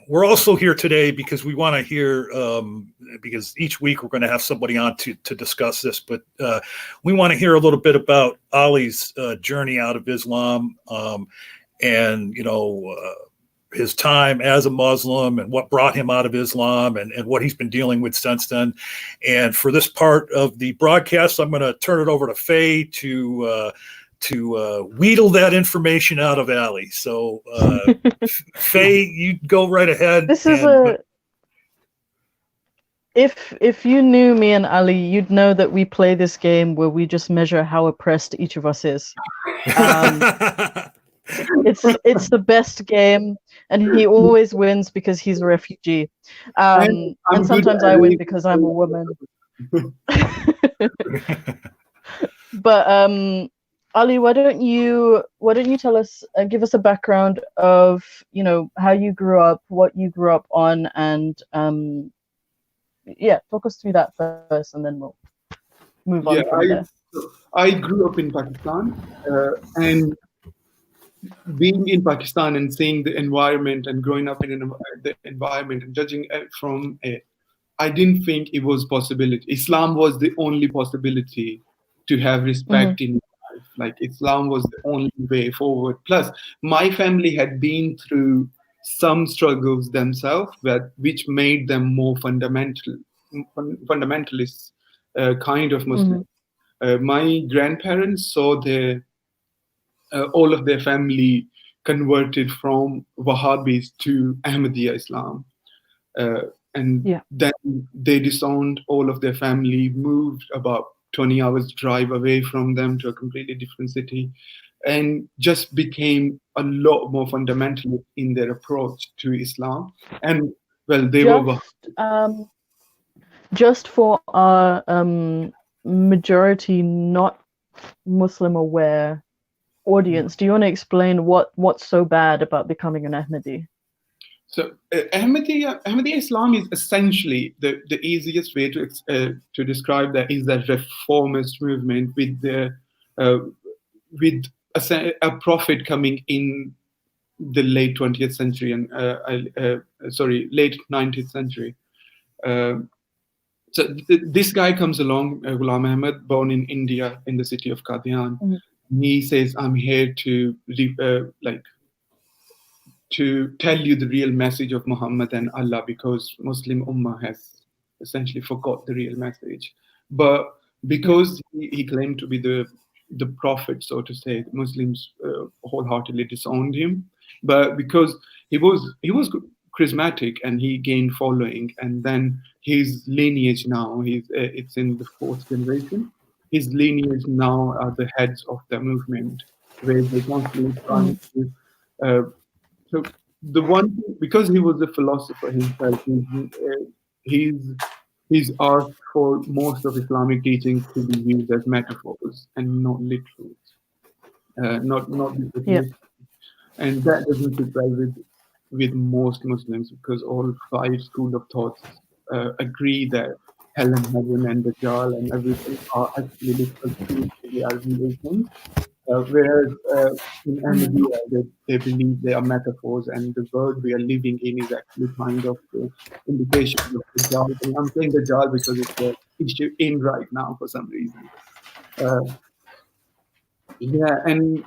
we're also here today because we want to hear, because each week we're going to have somebody on to discuss this, but we want to hear a little bit about Ali's journey out of Islam, and, his time as a Muslim and what brought him out of Islam and what he's been dealing with since then. And for this part of the broadcast, I'm going to turn it over to Fay to wheedle that information out of Ali. So, Fay, you go right ahead. This is if you knew me and Ali, you'd know that we play this game where we just measure how oppressed each of us is. It's the best game, and he always wins because he's a refugee. And sometimes I win because I'm a woman. But Ali, why don't you tell us, give us a background of how you grew up, what you grew up on, and talk us through that first, and then we'll move on from there. I grew up in Pakistan, and being in Pakistan and seeing the environment and growing up in the environment and judging from it, I didn't think it was possibility. Islam was the only possibility to have respect in life. Like, Islam was the only way forward. Plus, my family had been through some struggles themselves, which made them more fundamentalist kind of Muslim. My grandparents saw all of their family converted from Wahhabis to Ahmadiyya Islam. Then they disowned all of their family, moved about 20 hours drive away from them to a completely different city, and just became a lot more fundamental in their approach to Islam. And well, they were just for our majority not Muslim aware audience, do you want to explain what's so bad about becoming an Ahmadi? So Ahmadiyya Islam is essentially the easiest way to describe that is that reformist movement with a prophet coming in the late 20th century and late 19th century. So this guy comes along, Ghulam Ahmad, born in India in the city of Qadian. He says, I'm here to tell you the real message of Muhammad and Allah, because Muslim Ummah has essentially forgot the real message. But because he claimed to be the prophet, so to say, Muslims wholeheartedly disowned him. But because he was charismatic and he gained following, and then his lineage now, it's in the 4th generation. His lineage now are the heads of the movement, where they constantly trying to. So the one, because he was a philosopher himself, he's asked for most of Islamic teachings to be used as metaphors and not literals, not literally. And that doesn't sit well with most Muslims, because all 5 schools of thoughts agree that hell and heaven and Dajjal and everything are actually literal truths, they are real things. Whereas in Ahmadiyya, they believe they are metaphors, and the world we are living in is actually kind of the indication of Dajjal. And I'm saying Dajjal because it's the issue in right now for some reason. In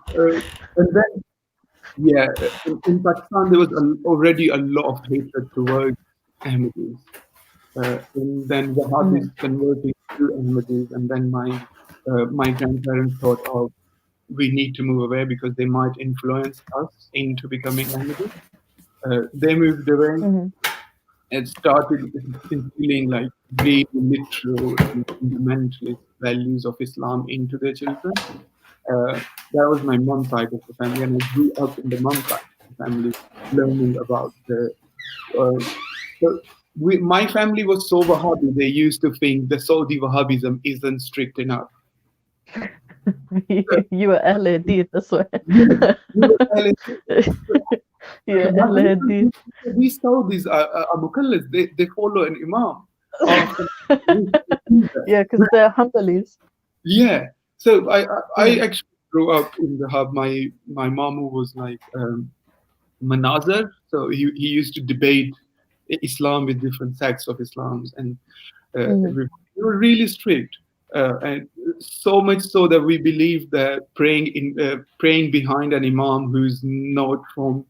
Pakistan there was already a lot of hatred towards Ahmadis. And then Wahhabis converted to Ahmadis, and then my grandparents thought, oh, we need to move away because they might influence us into becoming Ahmadis. They moved away and started instilling like really literal and fundamentalist values of Islam into their children. That was my mom's side of the family, and I grew up in the mom's side of the family, learning about my family was so Wahhabi, they used to think the Saudi Wahhabism isn't strict enough. You were Ahl Hadith, that's why. Yeah, Ahl Hadith. These Saudis are Mukallis, they follow an Imam. Yeah, because they're Hanbalis. Yeah. So I actually grew up in the hub. My mom was like manazar. So he used to debate Islam with different sects of Islam, and they were really strict, and so much so that we believe that praying behind an imam who's not from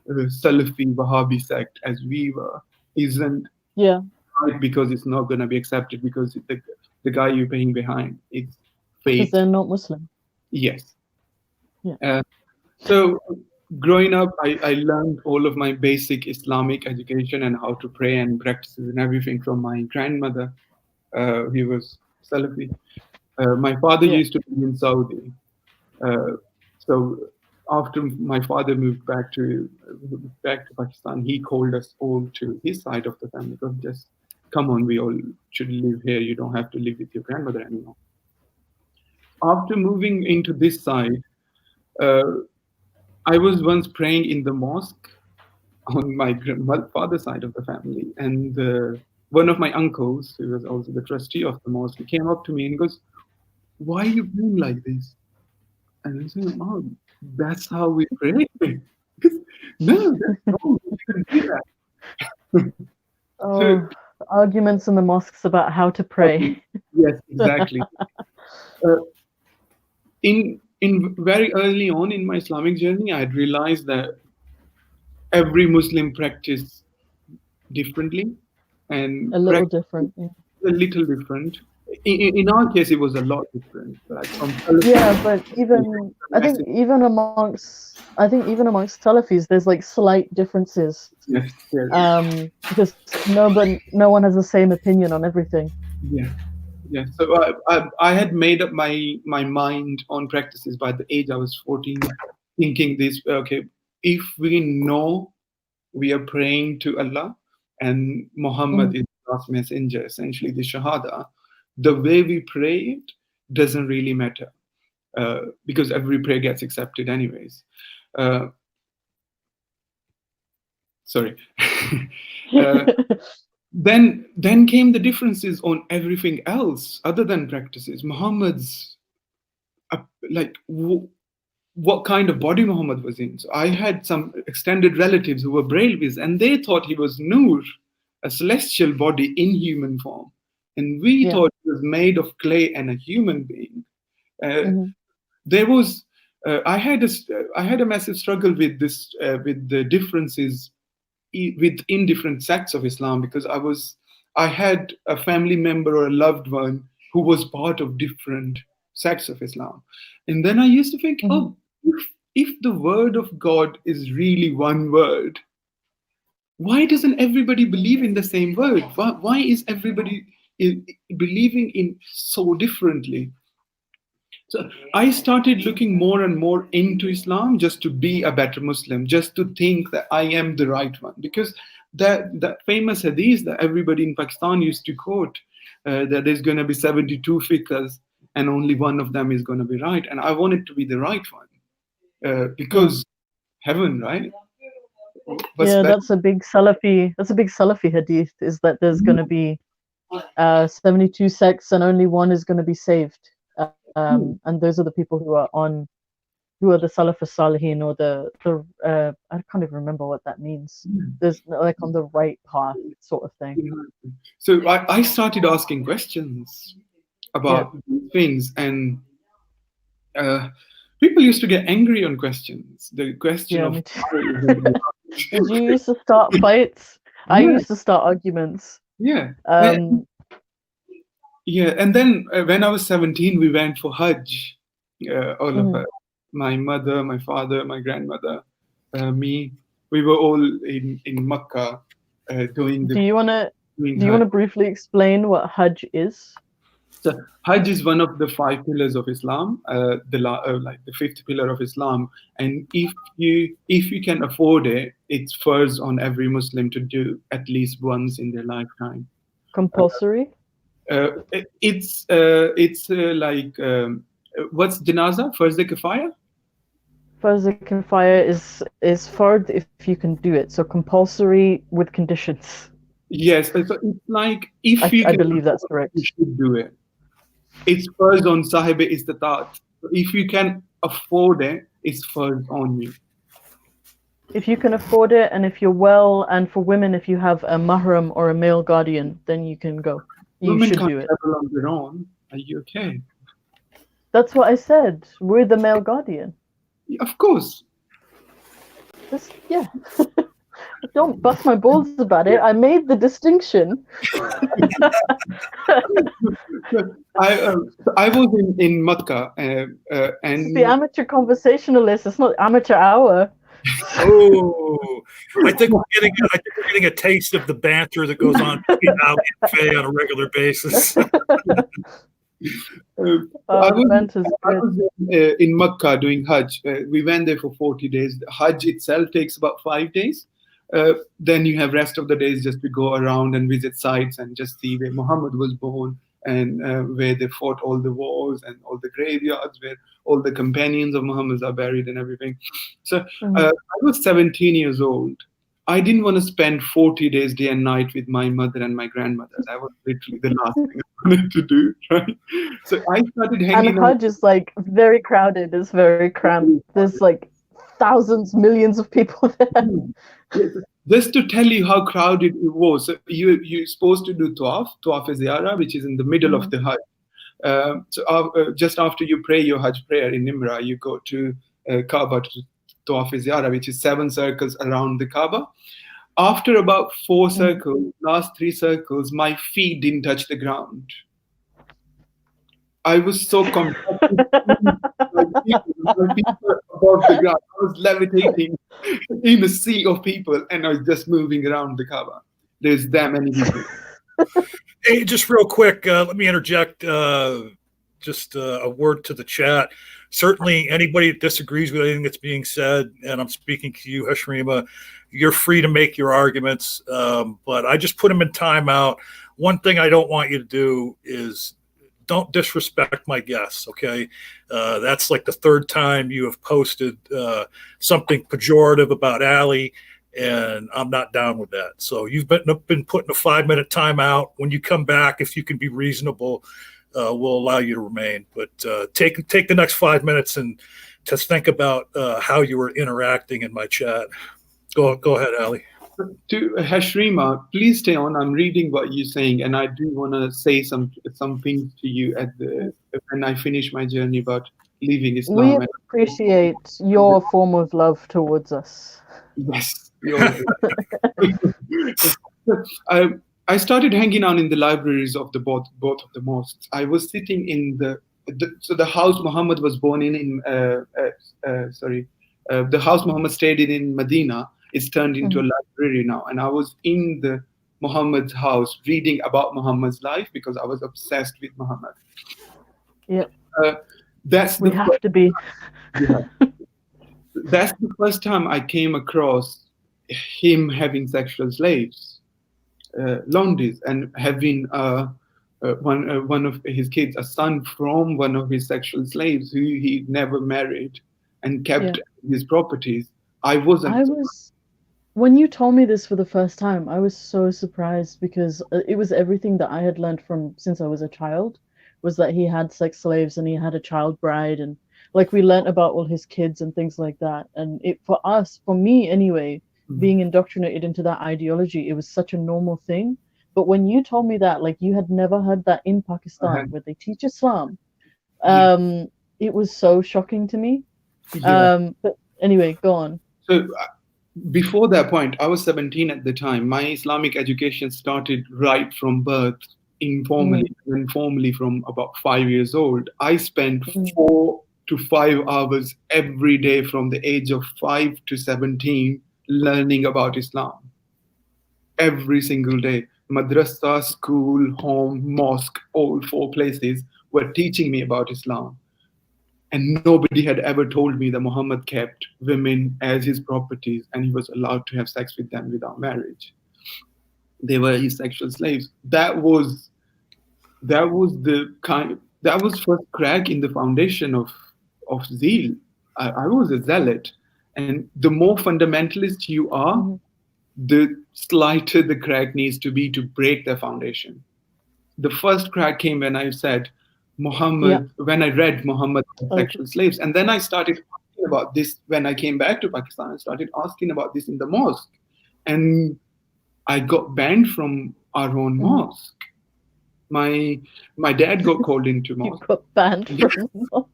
Salafi Wahhabi sect as we were isn't right, because it's not going to be accepted, because the guy you're praying behind is faith. Because they're not Muslim. Yes. Yeah. So growing up, I learned all of my basic Islamic education and how to pray and practices and everything from my grandmother. He was Salafi. My father used to be in Saudi. So after my father moved back to Pakistan, he called us all to his side of the family. Because just come on, we all should live here. You don't have to live with your grandmother anymore. After moving into this side, I was once praying in the mosque on my father's side of the family, and one of my uncles, who was also the trustee of the mosque, he came up to me and goes, "Why are you praying like this?" And I said, "Oh, that's how we pray." No, that's wrong. You shouldn't do that. Oh, arguments in the mosques about how to pray. Yes, exactly. In very early on in my Islamic journey, I had realized that every Muslim practiced differently, and A little different. Yeah. a little different. In our case, it was a lot different. Like but I think even amongst Salafis, there's like slight differences. Yes. Because no one has the same opinion on everything. Yeah. So I had made up my mind on practices by the age I was 14, thinking this: okay, if we know we are praying to Allah and Muhammad is the last messenger, essentially the Shahada, the way we pray it doesn't really matter, because every prayer gets accepted anyways. Sorry. Then came the differences on everything else other than practices. Muhammad's what kind of body Muhammad was in. So I had some extended relatives who were Brailwis, and they thought he was Nur, a celestial body in human form, and we thought he was made of clay and a human being. There was I had a massive struggle with this, with the differences within different sects of Islam, because I had a family member or a loved one who was part of different sects of Islam. And then I used to think, oh, if the word of God is really one word, why doesn't everybody believe in the same word? Why is everybody believing in so differently? So I started looking more and more into Islam just to be a better Muslim, just to think that I am the right one. Because that famous hadith that everybody in Pakistan used to quote, that there's going to be 72 fiqhs and only one of them is going to be right. And I wanted to be the right one, because heaven, right? That's a big Salafi hadith, is that there's going to be 72 sects and only one is going to be saved. And those are the people who are the Salaf as-Salihin, or the I can't even remember what that means. There's like on the right path sort of thing. So I started asking questions about things, and people used to get angry on questions. The question of did you used to start fights? I used to start arguments. And then when I was 17, we went for Hajj. All of us, my mother, my father, my grandmother, me. We were all in Makkah doing the. Do you want to briefly explain what Hajj is? So Hajj is one of the 5 pillars of Islam, the 5th pillar of Islam. And if you can afford it, it's first on every Muslim to do at least once in their lifetime. Compulsory? It's like what's janazah? First the kifaya? First the kifaya is fard if you can do it. So compulsory with conditions. Yes, so it's like if I believe that's correct. You should do it. It's first on sahib istatat. So if you can afford it, it's first on you. If you can afford it, and if you're well, and for women, if you have a mahram or a male guardian, then you can go. You Women should can't do it. travel on their own. Are you okay? That's what I said. We're the male guardian. Of course. Yeah. Don't bust my balls about it. I made the distinction. I was in Makkah This is and the amateur conversationalist. It's not amateur hour. Oh, I think we're getting a taste of the banter that goes on between Ali and Fay on a regular basis. I was in Makkah doing Hajj. We went there for 40 days. The Hajj itself takes about 5 days. Then you have rest of the days just to go around and visit sites and just see where Muhammad was born and where they fought all the wars and all the graveyards where all the companions of Muhammad are buried and everything. So I was 17 years old. I didn't want to spend 40 days day and night with my mother and my grandmother. That was literally the last thing I wanted to do, right? So I started hanging out. And Hajj is like very crowded. It's very cramped. There's like thousands, millions of people there. Just to tell you how crowded it was, so you're supposed to do Tawaf is ziyarah, which is in the middle of the Hajj. So just after you pray your Hajj prayer in Nimra, you go to Kaaba to Tawaf is ziyarah, which is 7 circles around the Kaaba. After about 4 circles, last 3 circles, my feet didn't touch the ground. I was so compacted. My feet were above the ground. I was levitating in a sea of people, and I was just moving around the Kaaba. There's that many people. Hey, just real quick, let me interject just a word to the chat. Certainly, anybody that disagrees with anything that's being said, and I'm speaking to you, Hashrima, you're free to make your arguments, but I just put them in timeout. One thing I don't want you to do is don't disrespect my guests, okay? That's like the 3rd time you have posted something pejorative about Ali, and I'm not down with that. So you've been put in a 5-minute timeout. When you come back, if you can be reasonable, we'll allow you to remain. But take the next 5 minutes and to think about how you were interacting in my chat. Go ahead, Ali. To Hashrima, please stay on. I'm reading what you're saying, and I do want to say some things to you when I finish my journey about leaving Islam. We appreciate your form of love towards us. Yes. I started hanging out in the libraries of both of the mosques. I was sitting in the house Muhammad was born in the house Muhammad stayed in Medina. It's turned into a library now. And I was in the Muhammad's house reading about Muhammad's life because I was obsessed with Muhammad. Yeah. That's we have to be. Yeah. That's the first time I came across him having sexual slaves, laundries, and having one of his kids, a son from one of his sexual slaves who he never married and kept his properties. When you told me this for the first time, I was so surprised because it was everything that I had learned from since I was a child, was that he had sex slaves and he had a child bride, and like we learned about all his kids and things like that. And for me anyway, being indoctrinated into that ideology, it was such a normal thing. But when you told me that, like you had never heard that in Pakistan where they teach Islam, it was so shocking to me. But anyway, go on. So before that point, I was 17 at the time. My Islamic education started right from birth, informally and formally from about 5 years old. I spent 4 to 5 hours every day from the age of 5 to 17 learning about Islam. Every single day. Madrasa, school, home, mosque, all 4 places were teaching me about Islam. And nobody had ever told me that Muhammad kept women as his properties and he was allowed to have sex with them without marriage. They were his sexual slaves. That was first crack in the foundation of zeal. I was a zealot. And the more fundamentalist you are, the slighter the crack needs to be to break the foundation. The first crack came when I said, when I read Muhammad sexual slaves, and then I started asking about this when I came back to Pakistan. I started asking about this in the mosque, and I got banned from our own mosque. My dad got called into mosque. You got banned from the mosque.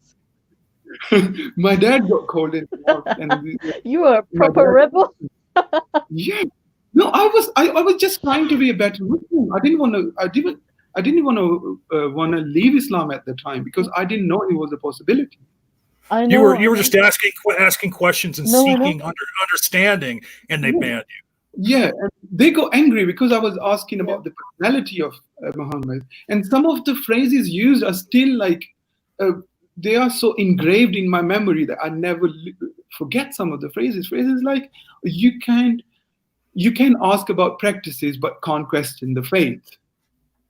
My dad got called into mosque, and you are a proper rebel. Yeah. No, I was just trying to be a better Muslim. I didn't want to leave Islam at the time because I didn't know it was a possibility. I know. You were just asking questions and seeking understanding, and they banned you. Yeah, and they got angry because I was asking about the personality of Muhammad, and some of the phrases used are still like they are so engraved in my memory that I never forget some of the phrases. Phrases like you can ask about practices but can't question the faith.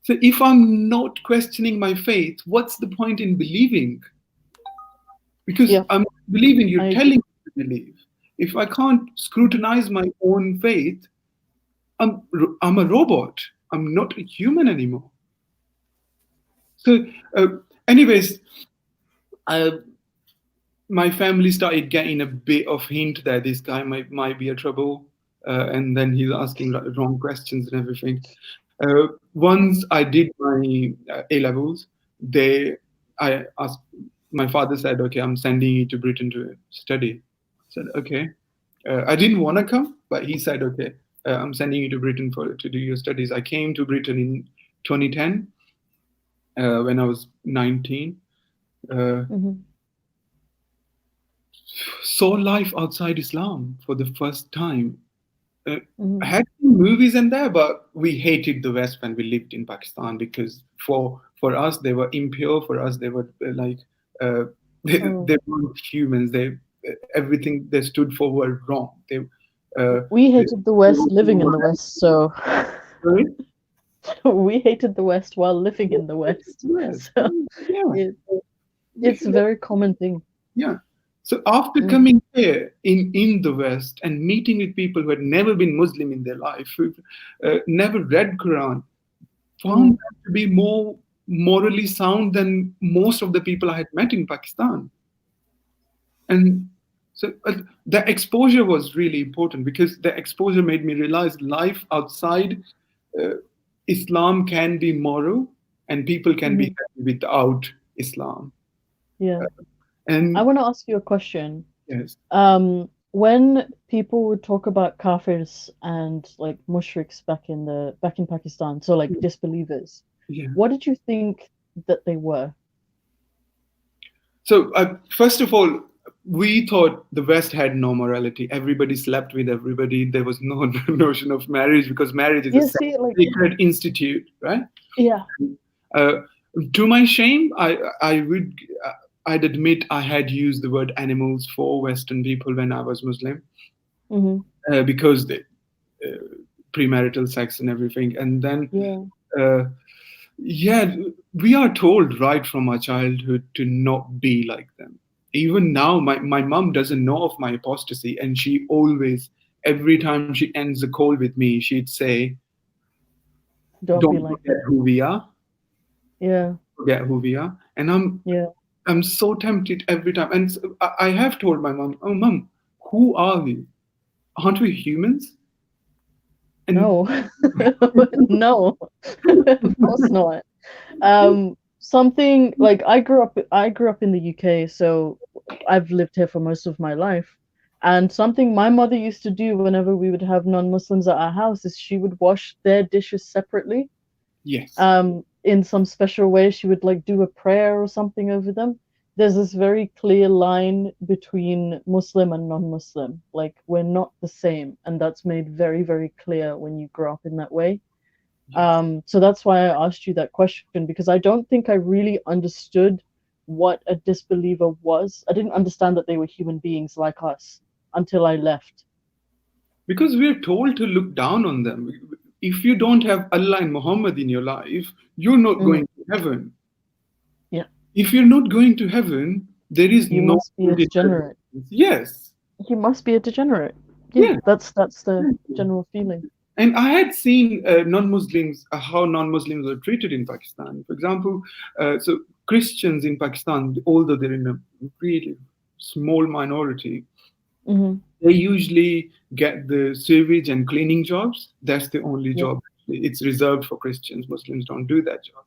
So if I'm not questioning my faith, what's the point in believing? Because I'm believing, you're telling me to believe. If I can't scrutinize my own faith, I'm a robot. I'm not a human anymore. So anyways, my family started getting a bit of hint that this guy might be a trouble. And then he's asking wrong questions and everything. Once I did my A-levels, my father said, okay, I'm sending you to Britain to study. I said, okay. I didn't want to come, but he said, okay, I'm sending you to Britain to do your studies. I came to Britain in 2010 when I was 19. Saw life outside Islam for the first time. I had movies in there, but we hated the West when we lived in Pakistan because for us they were impure. For us they were like they weren't humans. Everything they stood for were wrong. We hated the West living in the West, so Sorry? we hated the West while living in the West. Yes. So it's a very common thing. Yeah. So after coming here in the West and meeting with people who had never been Muslim in their life, who never read Quran, found that to be more morally sound than most of the people I had met in Pakistan. And so the exposure was really important because the exposure made me realize life outside Islam can be moral and people can be happy without Islam. Yeah. And I want to ask you a question. Yes. When people would talk about kafirs and like mushriks back in Pakistan, so like disbelievers, what did you think that they were? So first of all, we thought the West had no morality. Everybody slept with everybody. There was no notion of marriage because marriage is a sacred institute, right? Yeah. To my shame, I'd admit I had used the word animals for Western people when I was Muslim because the premarital sex and everything. And then, we are told right from our childhood to not be like them. Even now, my mom doesn't know of my apostasy, and she always, every time she ends a call with me, she'd say, "Don't forget who we are." Yeah. Forget who we are, and I'm so tempted every time. And so I have told my mom, "Oh, mom, who are we? Aren't we humans?" And no, no, of course not. Something like I grew up in the UK, so I've lived here for most of my life. And something my mother used to do whenever we would have non-Muslims at our house is she would wash their dishes separately. Yes. In some special way, she would like do a prayer or something over them. There's this very clear line between Muslim and non-Muslim. Like, we're not the same, and that's made very, very clear when you grow up in that way. So that's why I asked you that question, because I don't think I really understood what a disbeliever was. I didn't understand that they were human beings like us until I left. Because we're told to look down on them. If you don't have Allah and Muhammad in your life, you're not going to heaven. Yeah. If you're not going to heaven, there is you must be a degenerate. Yes. You must be a degenerate. Yeah. That's the general feeling. And I had seen non-Muslims, how non-Muslims are treated in Pakistan. For example, so Christians in Pakistan, although they're in a really small minority. Mm-hmm. They usually get the sewage and cleaning jobs. That's the only Yeah. job. It's reserved for Christians. Muslims don't do that job.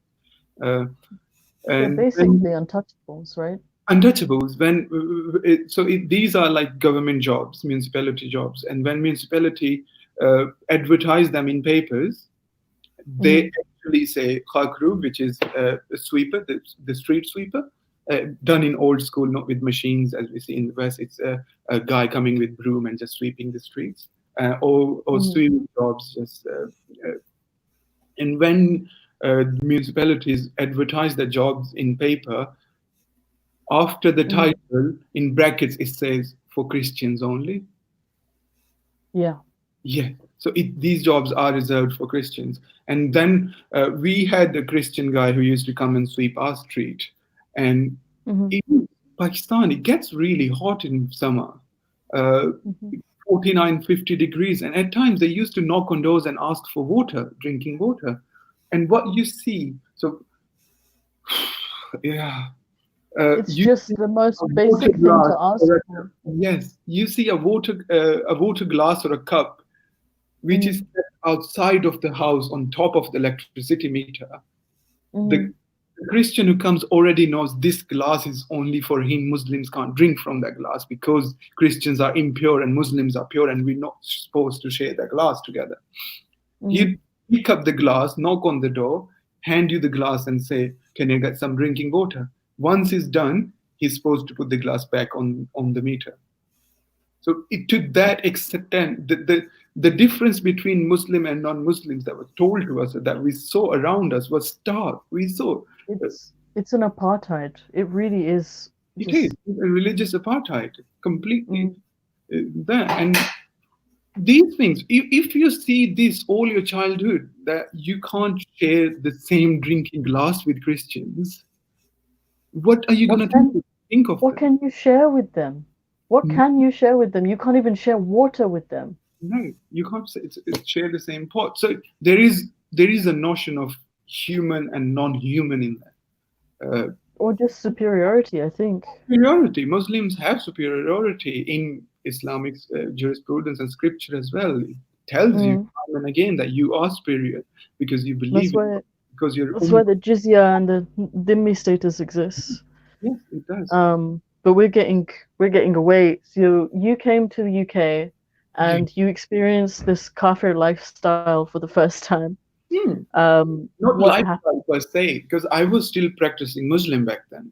They're And basically untouchables, right? untouchables. These are like government jobs, municipality jobs, and when municipality advertise them in papers, they actually say khakru, which is a sweeper, the street sweeper, done in old school, not with machines as we see in the West. It's a guy coming with broom and just sweeping the streets, or sweeping jobs. And when municipalities advertise their jobs in paper, after the title, in brackets, it says for Christians only. Yeah. Yeah. So these jobs are reserved for Christians. And then we had a Christian guy who used to come and sweep our street. And in Pakistan, it gets really hot in summer, 49, 50 degrees. And at times they used to knock on doors and ask for water, drinking water. And what you see, so yeah. It's just the most basic thing to ask for. Yes, you see a water glass or a cup, which is outside of the house on top of the electricity meter. The Christian who comes already knows this glass is only for him. Muslims can't drink from that glass because Christians are impure and Muslims are pure, and we're not supposed to share that glass together. You pick up the glass, knock on the door, hand you the glass and say, "Can you get some drinking water?" Once it's done, he's supposed to put the glass back on the meter. So to that extent, the difference between Muslim and non-Muslims that was told to us, that we saw around us, was stark. We saw it's an apartheid. It really is. It is a religious apartheid, completely there. And these things, if you see this all your childhood, that you can't share the same drinking glass with Christians, what are you going to think of? What can you share with them? What can you share with them? You can't even share water with them. No, you can't say it's share the same pot. So there is a notion of human and non-human in that. Or just superiority, I think. Superiority. Muslims have superiority in Islamic jurisprudence and scripture as well. It tells you time and again that you are superior because you believe it. Because that's why the jizya and the dhimmi status exists. Yes, it does. But we're getting away. So you came to the UK and you experienced this kafir lifestyle for the first time. Not lifestyle per se, because I was still practicing Muslim back then.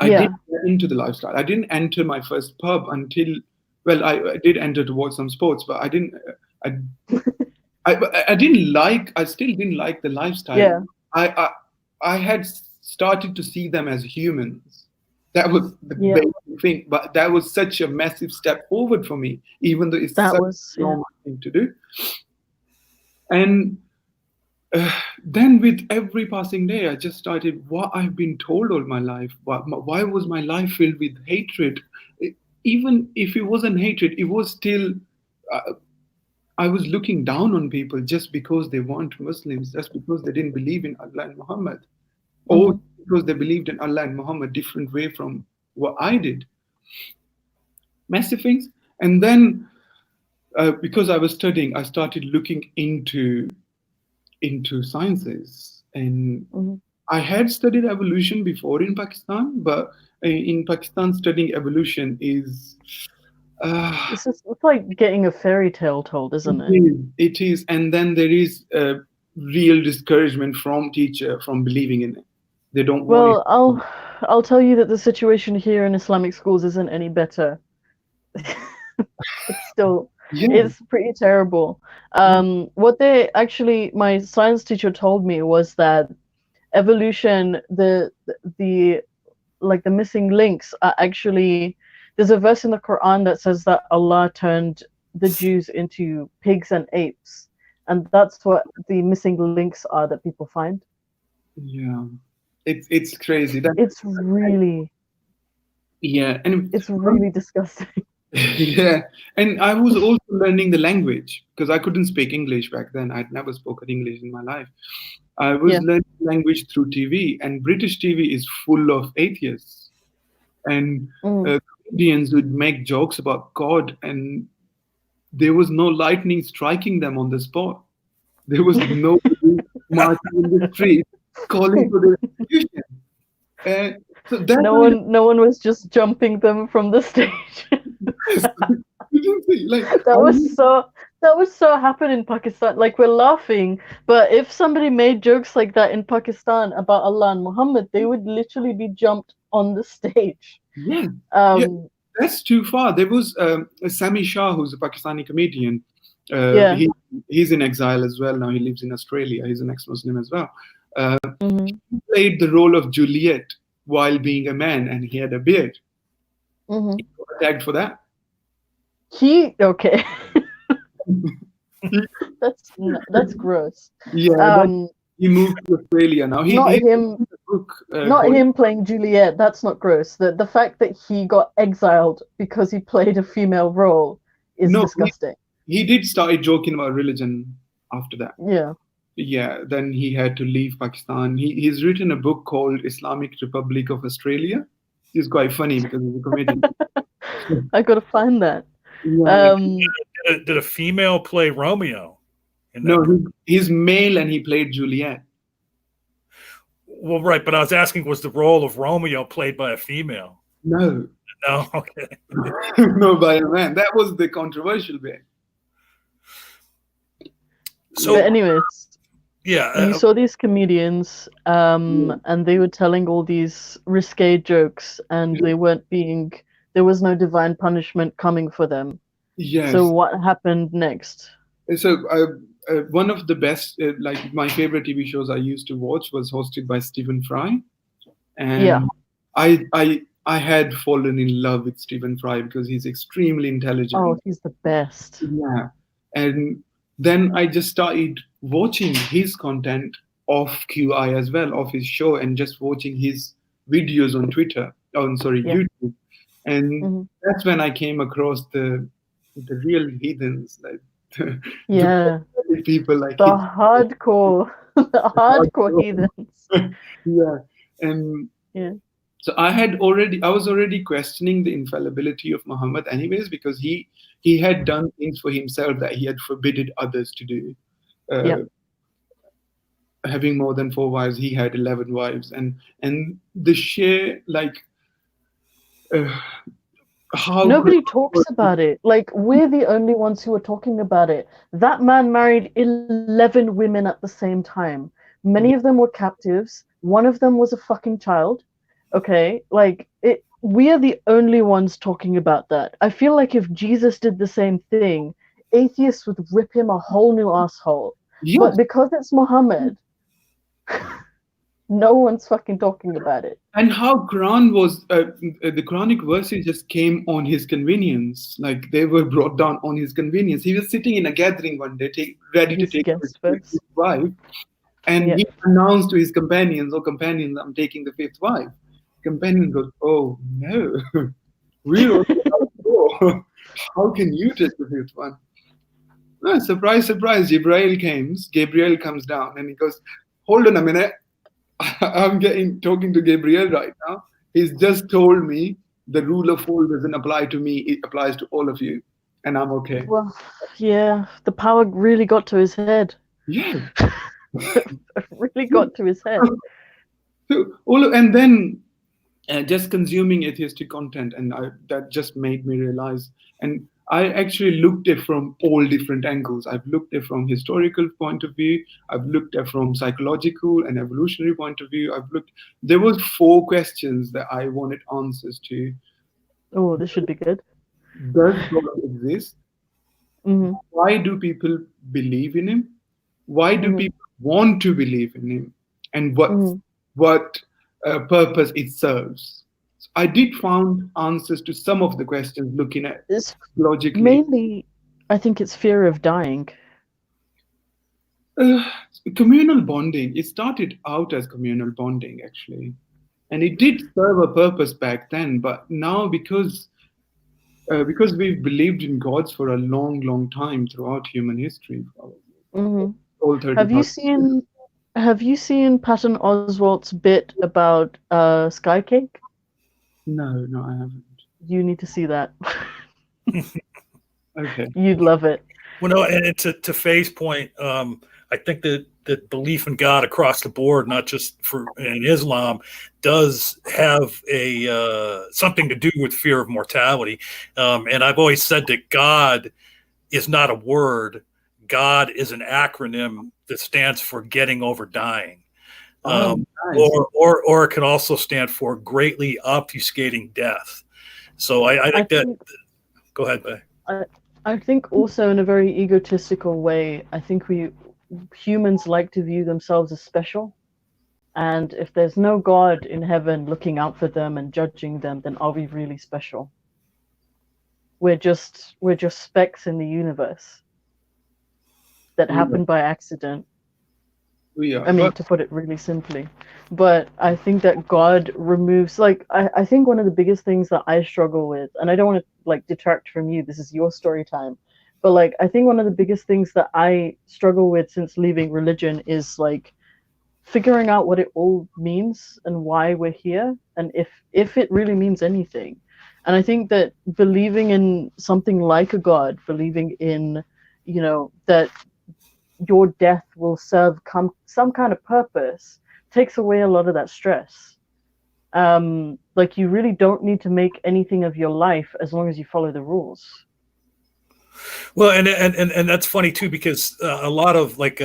I didn't get into the lifestyle. I didn't enter my first pub until, well, I did enter to watch some sports, but I didn't. I still didn't like the lifestyle. Yeah. I had started to see them as humans. That was the basic thing, but that was such a massive step forward for me, even though it's such a normal thing to do. And then with every passing day, I just started what I've been told all my life. Why was my life filled with hatred? Even if it wasn't hatred, it was still, I was looking down on people just because they weren't Muslims, just because they didn't believe in Allah and Muhammad. Or because they believed in Allah and Muhammad different way from what I did. Massive things. And then because I was studying, I started looking into sciences. And I had studied evolution before in Pakistan, but in Pakistan studying evolution is... it's like getting a fairy tale told, isn't it? It is. And then there is a real discouragement from teacher from believing in it. They don't want it. I'll tell you that the situation here in Islamic schools isn't any better. It's still, it's pretty terrible. What my science teacher told me was that evolution, the missing links are actually, there's a verse in the Quran that says that Allah turned the Jews into pigs and apes, and that's what the missing links are that people find. Yeah. It's crazy. It's really and it's really disgusting. Yeah, and I was also learning the language because I couldn't speak English back then. I'd never spoken English in my life. I was learning language through TV, and British TV is full of atheists. And Indians would make jokes about God, and there was no lightning striking them on the spot. There was nobody marching in the street calling for the execution. So that no one was just jumping them from the stage. That was so happen in Pakistan. Like, we're laughing, but if somebody made jokes like that in Pakistan about Allah and Muhammad, they would literally be jumped on the stage. Yeah, that's too far. There was Sami Shah, who's a Pakistani comedian. He's in exile as well now. He lives in Australia. He's an ex-Muslim as well. He played the role of Juliet while being a man, and he had a beard. He got tagged for that. Okay. that's gross. Yeah, he moved to Australia now. Not him playing Juliet. That's not gross. The fact that he got exiled because he played a female role is disgusting. He did start joking about religion after that. Yeah. Then he had to leave Pakistan. He's written a book called Islamic Republic of Australia. It's quite funny because he's a comedian. I gotta find that. Yeah. Did a female play Romeo? No, he's male and he played Juliet. Well, right, but I was asking, was the role of Romeo played by a female? No. No, okay. No, by a man. That was the controversial bit. So, but anyways, yeah, you saw these comedians, and they were telling all these risque jokes, and they weren't being. There was no divine punishment coming for them. Yes. So what happened next? So one of the best, like my favorite TV shows I used to watch was hosted by Stephen Fry, and I had fallen in love with Stephen Fry because he's extremely intelligent. Oh, he's the best. Yeah, and then I just started watching his content off QI as well, off his show, and just watching his videos on Twitter. YouTube. And that's when I came across the real heathens, like the people like the hardcore heathens. So I was already questioning the infallibility of Muhammad anyways, because he had done things for himself that he had forbidden others to do. Having more than 4 wives, he had 11 wives, and the sheer how nobody talks about it. Like, we're the only ones who are talking about it. That man married 11 women at the same time. Many of them were captives. One of them was a fucking child. Okay, we are the only ones talking about that. I feel like if Jesus did the same thing, atheists would rip him a whole new asshole. Yes. But because it's Muhammad, no one's fucking talking about it. And how Quran was, the Quranic verses just came on his convenience. Like, they were brought down on his convenience. He was sitting in a gathering one day, ready to take his wife. And he announced to his companions, companions, I'm taking the 5th wife. Companion goes, oh no, we don't know. How can you take the 5th one? No, surprise, surprise. Gabriel comes down and he goes, hold on a minute. I'm talking to Gabriel right now. He's just told me the rule of 4 doesn't apply to me. It applies to all of you. And I'm okay. Well, yeah, the power really got to his head. Yeah. Really got to his head. And then just consuming atheistic content, and that just made me realize. And I actually looked at it from all different angles. I've looked at it from historical point of view. I've looked at it from psychological and evolutionary point of view. There was 4 questions that I wanted answers to. Oh, this should be good. Does God exist? Why do people believe in him? Why do people want to believe in him? And what purpose it serves? So I did find answers to some of the questions looking at logically. Mainly, I think it's fear of dying. Communal bonding. It started out as communal bonding, actually. And it did serve a purpose back then. But now, because we've believed in gods for a long, long time throughout human history. Have you seen Patton Oswalt's bit about Sky Cake? No, I haven't. You need to see that. Okay. You'd love it. Well, no, and to Fay's point, I think that belief in God across the board, not just in Islam, does have a something to do with fear of mortality. And I've always said that God is not a word. God is an acronym that stands for getting over dying. Nice. Or it can also stand for greatly obfuscating death. So I think that. Go ahead, Bay. I think also in a very egotistical way, I think humans like to view themselves as special. And if there's no God in heaven looking out for them and judging them, then are we really special? We're just specks in the universe that happened by accident. We are. I mean, to put it really simply. But I think that God removes, like, I think one of the biggest things that I struggle with, and I don't want to, like, detract from you, this is your story time, but, like, I think one of the biggest things that I struggle with since leaving religion is, like, figuring out what it all means and why we're here, and if it really means anything. And I think that believing in something like a God, believing in, you know, that your death will serve some kind of purpose, takes away a lot of that stress. Like, you really don't need to make anything of your life as long as you follow the rules. Well, and that's funny too, because a lot of like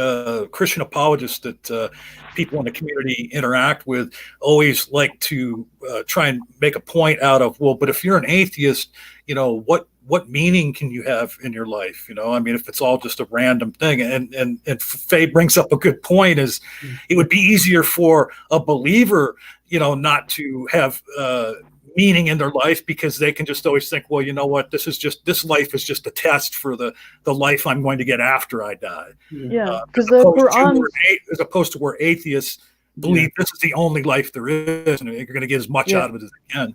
Christian apologists that people in the community interact with always like to try and make a point out of, well, but if you're an atheist, you know, what meaning can you have in your life? You know, I mean, if it's all just a random thing. And Faye brings up a good point, is it would be easier for a believer, you know, not to have meaning in their life, because they can just always think, well, you know what, this life is just a test for the life I'm going to get after I die. Yeah, because the Quran, as opposed to where atheists believe this is the only life there is, and you're going to get as much out of it as you can.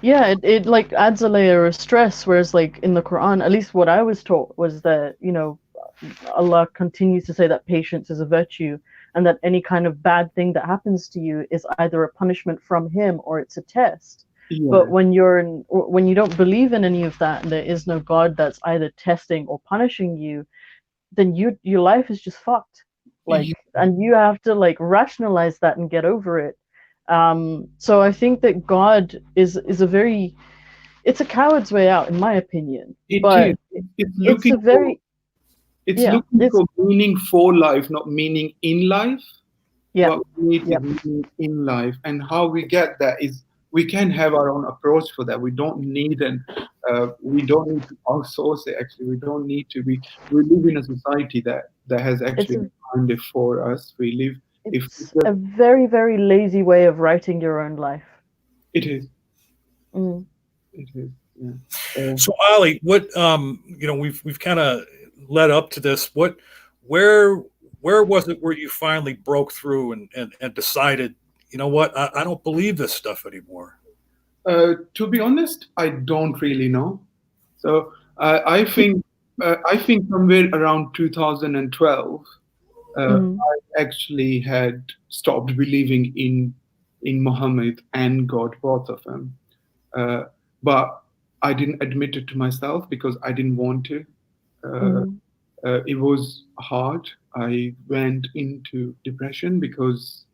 Yeah, it like adds a layer of stress, whereas like in the Quran, at least what I was taught was that, you know, Allah continues to say that patience is a virtue, and that any kind of bad thing that happens to you is either a punishment from Him or it's a test. Yeah. But when you don't believe in any of that, and there is no God that's either testing or punishing you, then your life is just fucked. Like, and you have to like rationalize that and get over it. So I think that God is it's a coward's way out, in my opinion. It's looking for meaning for life, not meaning in life. Yeah. What we need is meaning in life, and how we get that is we can have our own approach for that. We don't need to outsource it. Actually, we don't need to be. We live in a society that has actually designed it for us. We live. It's a very, very lazy way of writing your own life. It is. It is. Yeah. So Ali, what you know, we've kind of led up to this. Where was it where you finally broke through and decided, you know what, I don't believe this stuff anymore? To be honest, I don't really know. So I think somewhere around 2012, I actually had stopped believing in Muhammad and God, both of them. But I didn't admit it to myself because I didn't want to. It was hard. I went into depression because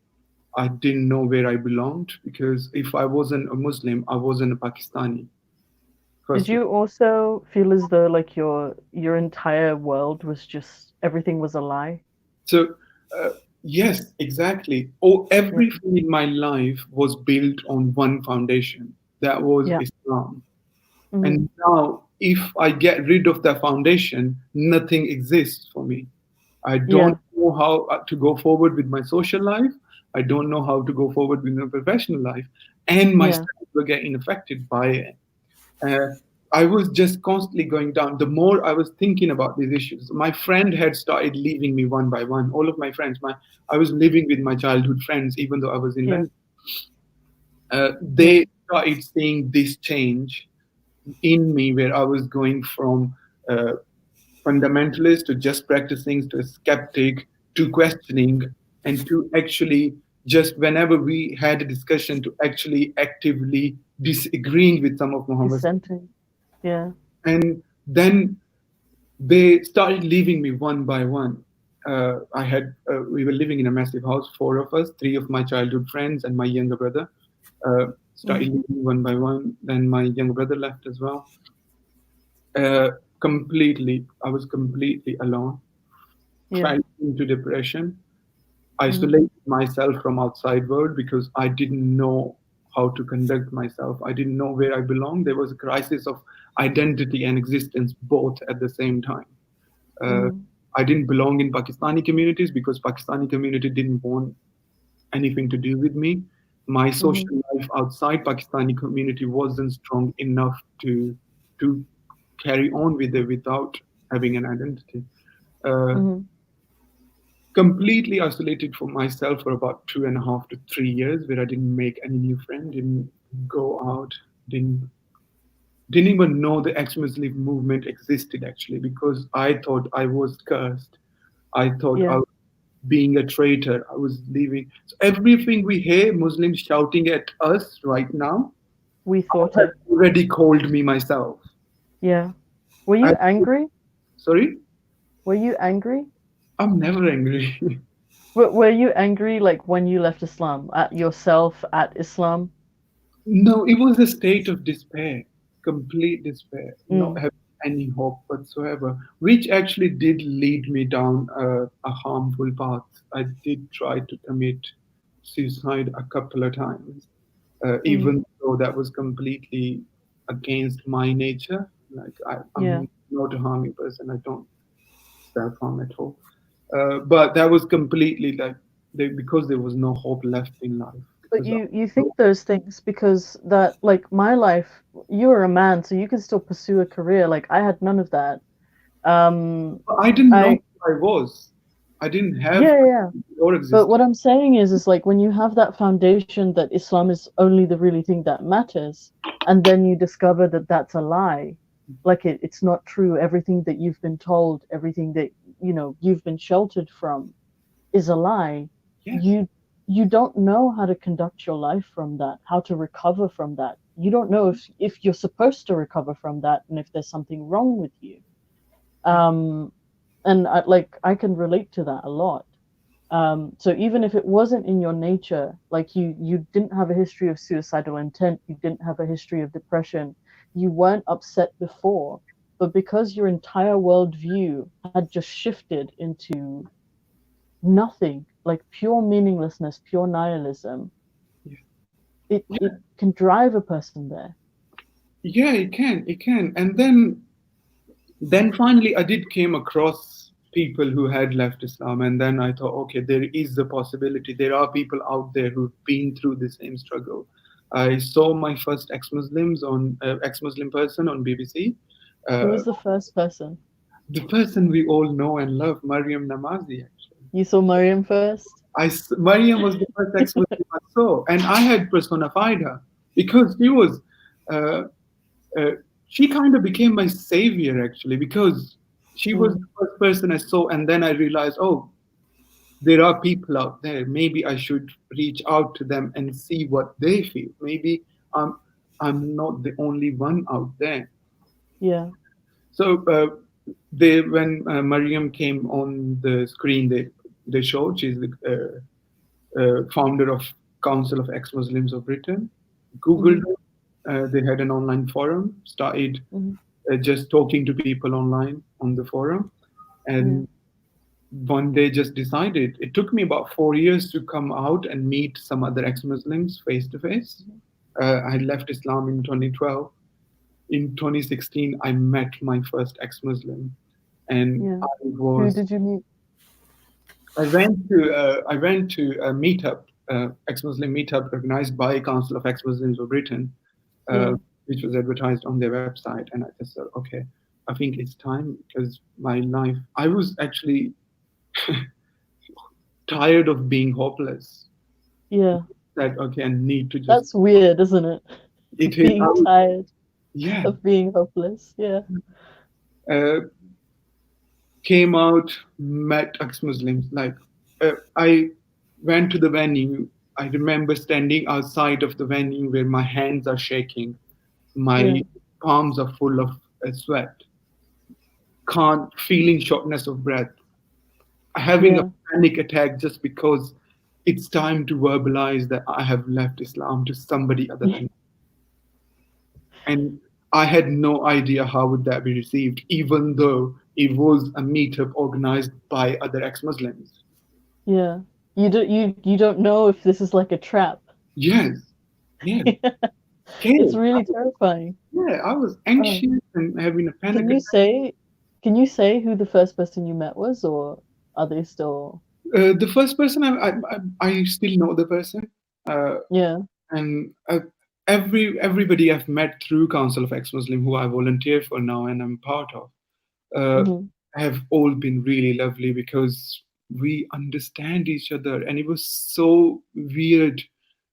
I didn't know where I belonged, because if I wasn't a Muslim, I wasn't a Pakistani. Did you also feel as though like your entire world was just, everything was a lie? So yes, exactly. Everything in my life was built on one foundation. That was Islam. And now if I get rid of that foundation, nothing exists for me. I don't know how to go forward with my social life. I don't know how to go forward with my professional life, and my studies were getting affected by it. I was just constantly going down. The more I was thinking about these issues, my friend had started leaving me one by one. All of my friends, I was living with my childhood friends, even though I was in London. They started seeing this change in me, where I was going from fundamentalist to just practicing to a skeptic to questioning, and to actually just whenever we had a discussion to actually actively disagreeing with some of Muhammad's. Dissenting. Yeah. And then they started leaving me one by one. We were living in a massive house, 4 of us, 3 of my childhood friends and my younger brother. Started leaving one by one. Then my younger brother left as well. I was completely alone. Yeah. Fell into depression. Isolated myself from outside world because I didn't know how to conduct myself. I didn't know where I belonged. There was a crisis of identity and existence both at the same time. I didn't belong in Pakistani communities because Pakistani community didn't want anything to do with me. My social life outside Pakistani community wasn't strong enough to carry on with it without having an identity. Completely isolated for myself for about 2.5 to 3 years, where I didn't make any new friends, didn't go out, didn't even know the exMuslim movement existed actually, because I thought I was cursed. I thought I was being a traitor. I was leaving. So everything we hear Muslims shouting at us right now, we thought I already called me myself. Yeah. Were you angry? Sorry? Were you angry? I'm never angry. Were you angry like when you left Islam, at yourself, at Islam? No, it was a state of despair, complete despair, not having any hope whatsoever, which actually did lead me down a harmful path. I did try to commit suicide a couple of times, even though that was completely against my nature. Like I'm not a harming person. I don't self-harm at all. But that was completely because there was no hope left in life. But you think those things because that, like my life, you were a man, so you could still pursue a career. Like I had none of that. I didn't know who I was. I didn't have or existence. But what I'm saying is like when you have that foundation that Islam is only the really thing that matters, and then you discover that that's a lie, like it's not true. Everything that you've been told, everything that you've been sheltered from, is a lie. Yes. You don't know how to conduct your life from that, how to recover from that. You don't know if you're supposed to recover from that, and if there's something wrong with you. And I can relate to that a lot. So even if it wasn't in your nature, like you didn't have a history of suicidal intent, you didn't have a history of depression, you weren't upset before, but because your entire worldview had just shifted into nothing, like pure meaninglessness, pure nihilism, it can drive a person there. Yeah, it can. And then finally I did came across people who had left Islam, and then I thought, okay, there is a possibility. There are people out there who've been through the same struggle. I saw my first exMuslim person on BBC. Who was the first person? The person we all know and love, Maryam Namazi, actually. You saw Maryam first? Maryam was the first exMuslim I saw, and I had personified her because she kind of became my savior, actually, because she was the first person I saw, and then I realized, oh, there are people out there. Maybe I should reach out to them and see what they feel. Maybe I'm not the only one out there. Yeah. So when Maryam came on the screen, they showed she's the founder of Council of Ex-Muslims of Britain. Googled her. They had an online forum, started just talking to people online on the forum. And one day just decided, it took me about 4 years to come out and meet some other ex-Muslims face to face. I left Islam in 2012. In 2016, I met my first ex-Muslim. And Who did you meet? I went to a meetup, ex-Muslim meetup organized by Council of Ex-Muslims of Britain, which was advertised on their website. And I just thought, okay, I think it's time, because my life, I was actually tired of being hopeless. Yeah. That, okay, I need to just... That's weird, isn't it? It being is tired yeah. of being hopeless. Yeah. Came out, met ex-Muslims. Like, I went to the venue, I remember standing outside of the venue where my hands are shaking, my palms are full of sweat, feeling shortness of breath, having a panic attack just because it's time to verbalize that I have left Islam to somebody other than me. And I had no idea how would that be received, even though it was a meetup organized by other ex-Muslims. Yeah. You don't know if this is like a trap. Yes. Yes. It's really terrifying. Yeah, I was anxious and having a panic attack. Can you say who the first person you met was, or are they still? The first person I still know the person. And everybody I've met through Council of Ex-Muslim, who I volunteer for now and I'm part of, have all been really lovely because we understand each other, and it was so weird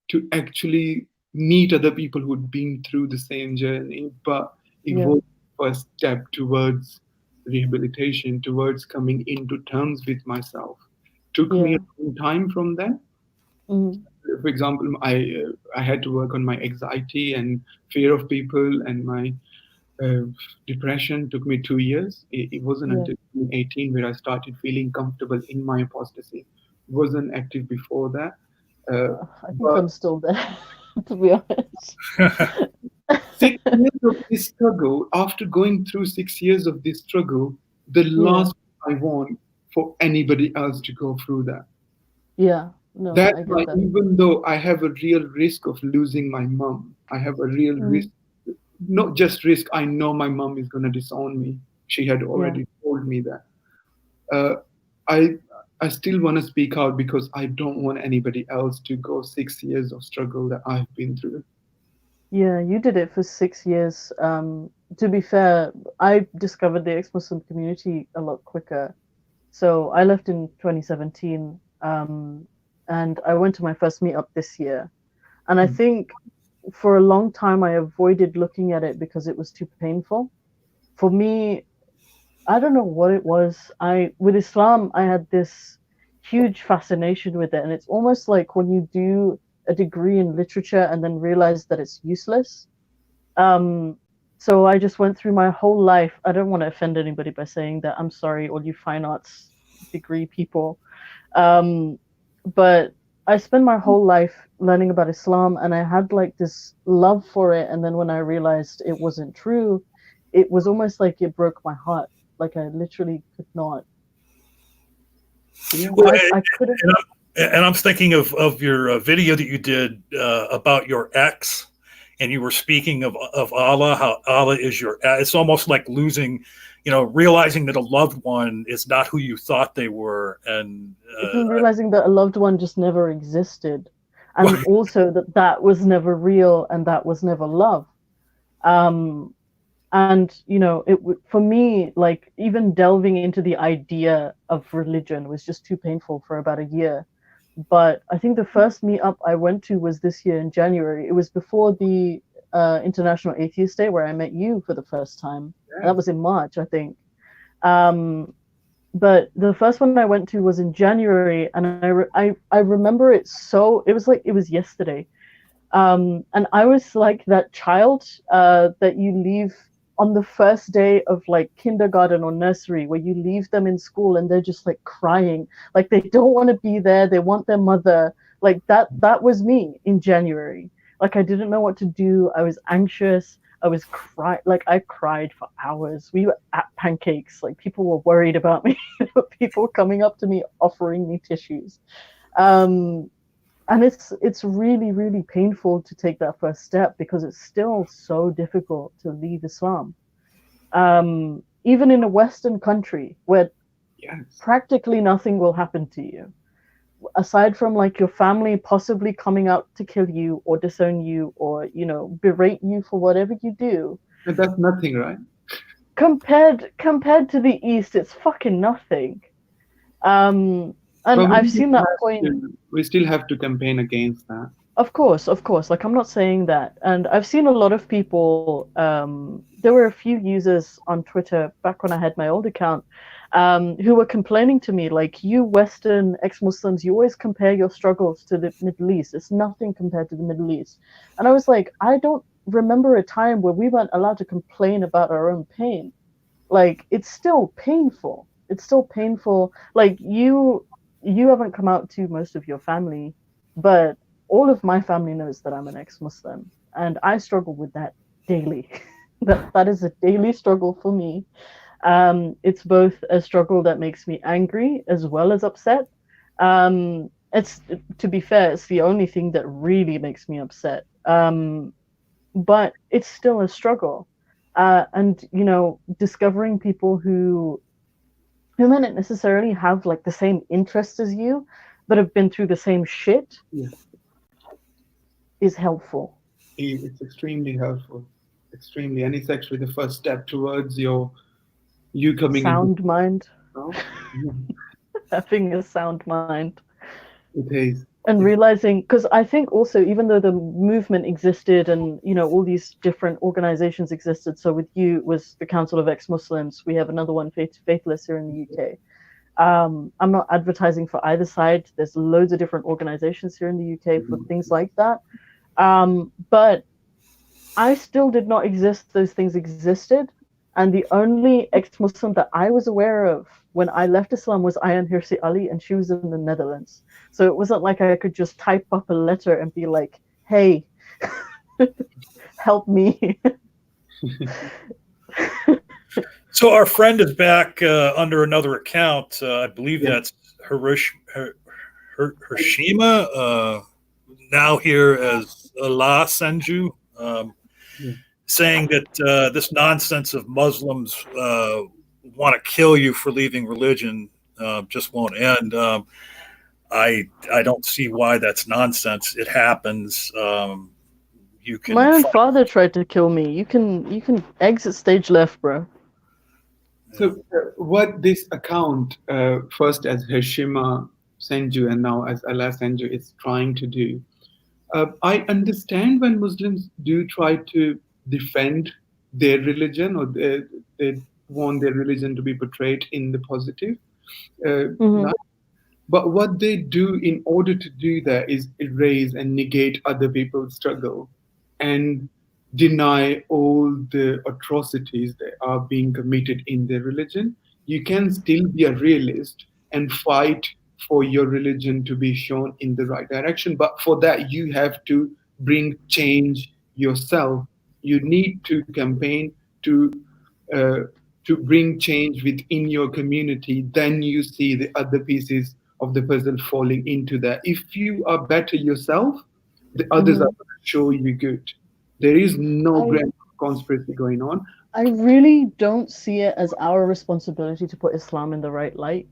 to actually meet other people who'd been through the same journey, but it was the first step towards rehabilitation, towards coming into terms with myself. Took me a long time from that. For example, I had to work on my anxiety and fear of people, and my depression took me 2 years. It wasn't until 2018 where I started feeling comfortable in my apostasy. It wasn't active before that. I think I'm still there, to be honest. 6 years of this struggle, after going through 6 years of this struggle, the last I want for anybody else to go through that. Yeah. No, that's why even though I have a real risk of losing my mom, I have a real risk, not just risk, I know my mom is going to disown me. She had already told me that. I still want to speak out because I don't want anybody else to go 6 years of struggle that I've been through. Yeah, you did it for 6 years. To be fair, I discovered the ex-Muslim community a lot quicker. So I left in 2017. And I went to my first meetup this year. And I think for a long time, I avoided looking at it because it was too painful. For me, I don't know what it was. With Islam, I had this huge fascination with it. And it's almost like when you do a degree in literature and then realize that it's useless. So I just went through my whole life. I don't want to offend anybody by saying that. I'm sorry, all you fine arts degree people. But I spent my whole life learning about Islam, and I had like this love for it. And then when I realized it wasn't true, it was almost like it broke my heart. Like I literally could not. I couldn't. And I'm thinking of your video that you did about your ex, and you were speaking of Allah, how Allah is your. It's almost like losing. Realizing that a loved one is not who you thought they were, and realizing that a loved one just never existed, and also that was never real, and that was never love. And for me, like even delving into the idea of religion was just too painful for about a year. But I think the first meetup I went to was this year in January. It was before the International Atheist Day, where I met you for the first time. That was in March, I think. But the first one I went to was in January, and I remember it so. It was like it was yesterday, and I was like that child that you leave on the first day of like kindergarten or nursery, where you leave them in school and they're just like crying, like they don't want to be there, they want their mother. Like that was me in January. Like I didn't know what to do. I was anxious. I was I cried for hours. We were at pancakes. Like people were worried about me. People coming up to me offering me tissues. And it's really, really painful to take that first step because it's still so difficult to leave Islam. Even in a Western country where practically nothing will happen to you, aside from like your family possibly coming out to kill you or disown you or, berate you for whatever you do. But that's nothing, right? Compared to the East, it's fucking nothing. And I've seen that point. We still have to campaign against that. Of course. Like, I'm not saying that. And I've seen a lot of people, there were a few users on Twitter back when I had my old account, who were complaining to me, like, you Western ex-Muslims, you always compare your struggles to the Middle East. It's nothing compared to the Middle East. And I was like, I don't remember a time where we weren't allowed to complain about our own pain. Like, it's still painful. It's still painful. Like, you haven't come out to most of your family, but all of my family knows that I'm an ex-Muslim, and I struggle with that daily. that is a daily struggle for me. It's both a struggle that makes me angry as well as upset. It's, to be fair, it's the only thing that really makes me upset. But it's still a struggle. And, you know, discovering people who may not necessarily have like the same interests as you, but have been through the same shit, is helpful. It's extremely helpful, extremely, and it's actually the first step towards you coming sound mind. Oh, Having a sound mind. it is. And realizing, because I think also, even though the movement existed and, you know, all these different organizations existed, so with you it was the Council of Ex-Muslims, we have another one, Faithless, here in the UK. I'm not advertising for either side. There's loads of different organizations here in the UK for things like that. But I still did not exist. Those things existed. And the only ex-Muslim that I was aware of when I left Islam was Ayaan Hirsi Ali, and she was in the Netherlands. So it wasn't like I could just type up a letter and be like, hey, help me. So our friend is back under another account. I believe that's Hiroshima, now here as Allah Senju, saying that this nonsense of Muslims want to kill you for leaving religion just won't end. I don't see why that's nonsense. It happens. You can. My own father tried to kill me. You can exit stage left, bro. So what this account, first as Hiroshima Senju and now as Allah Senju, is trying to do, I understand when Muslims do try to defend their religion, or they want their religion to be portrayed in the positive light. But what they do in order to do that is erase and negate other people's struggle and deny all the atrocities that are being committed in their religion. You can still be a realist and fight for your religion to be shown in the right direction. But for that, you have to bring change yourself. You need to campaign to bring change within your community. Then you see the other pieces of the puzzle falling into that. If you are better yourself, the others are going to show you good. There is no grand conspiracy going on. I really don't see it as our responsibility to put Islam in the right light.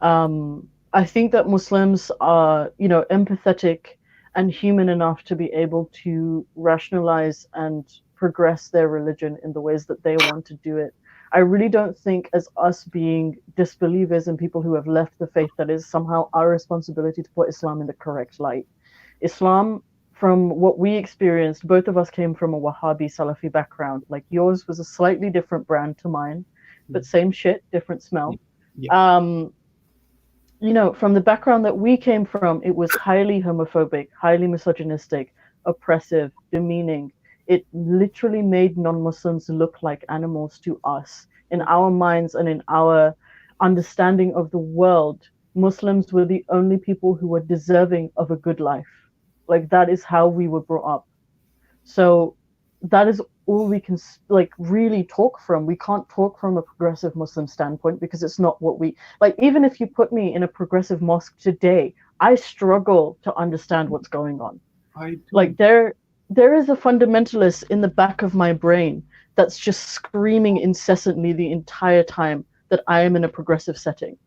I think that Muslims are, you know, empathetic and human enough to be able to rationalize and progress their religion in the ways that they want to do it. I really don't think, as us being disbelievers and people who have left the faith, that is somehow our responsibility to put Islam in the correct light. Islam, from what we experienced, both of us came from a Wahhabi Salafi background. Like, yours was a slightly different brand to mine, but same shit, different smell. Yeah. You know, from the background that we came from, it was highly homophobic, highly misogynistic, oppressive, demeaning. It literally made non-Muslims look like animals to us. In our minds and in our understanding of the world, Muslims were the only people who were deserving of a good life. Like, that is how we were brought up. So that is all we can like really talk from. We can't talk from a progressive Muslim standpoint because it's not what we like. Even if you put me in a progressive mosque today, I struggle to understand what's going on. Like, there is a fundamentalist in the back of my brain that's just screaming incessantly the entire time that I am in a progressive setting.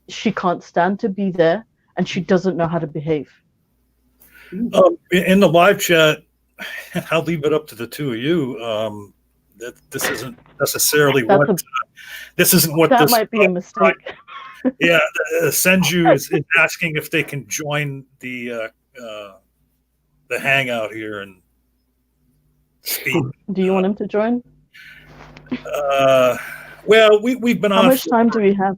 She can't stand to be there, and she doesn't know how to behave. In the live chat, I'll leave it up to the two of you. That this isn't necessarily that might be a mistake. Yeah, Senju is asking if they can join the hangout here and speak. Do you want him to join? Well, we've been How on. much time do we have?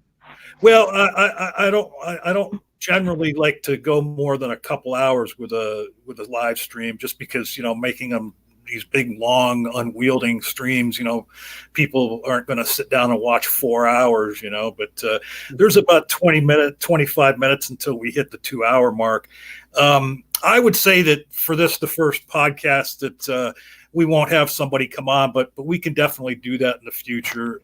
Well, I don't generally like to go more than a couple hours with a live stream, just because making them these big, long, unwielding streams, people aren't going to sit down and watch 4 hours, but there's about 25 minutes until we hit the 2 hour mark. I would say that for the first podcast that we won't have somebody come on, but we can definitely do that in the future.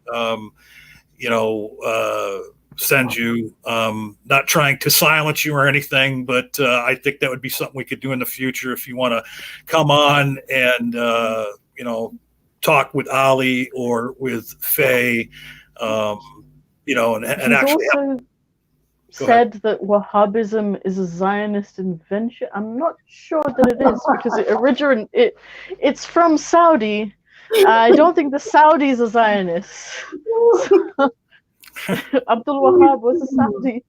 Send you, not trying to silence you or anything, but I think that would be something we could do in the future if you want to come on and talk with Ali or with Fay, and He's actually also said that Wahhabism is a Zionist invention. I'm not sure that it is, because it's from Saudi. I don't think the Saudis are Zionists. Abdul Wahhab was a Saudi.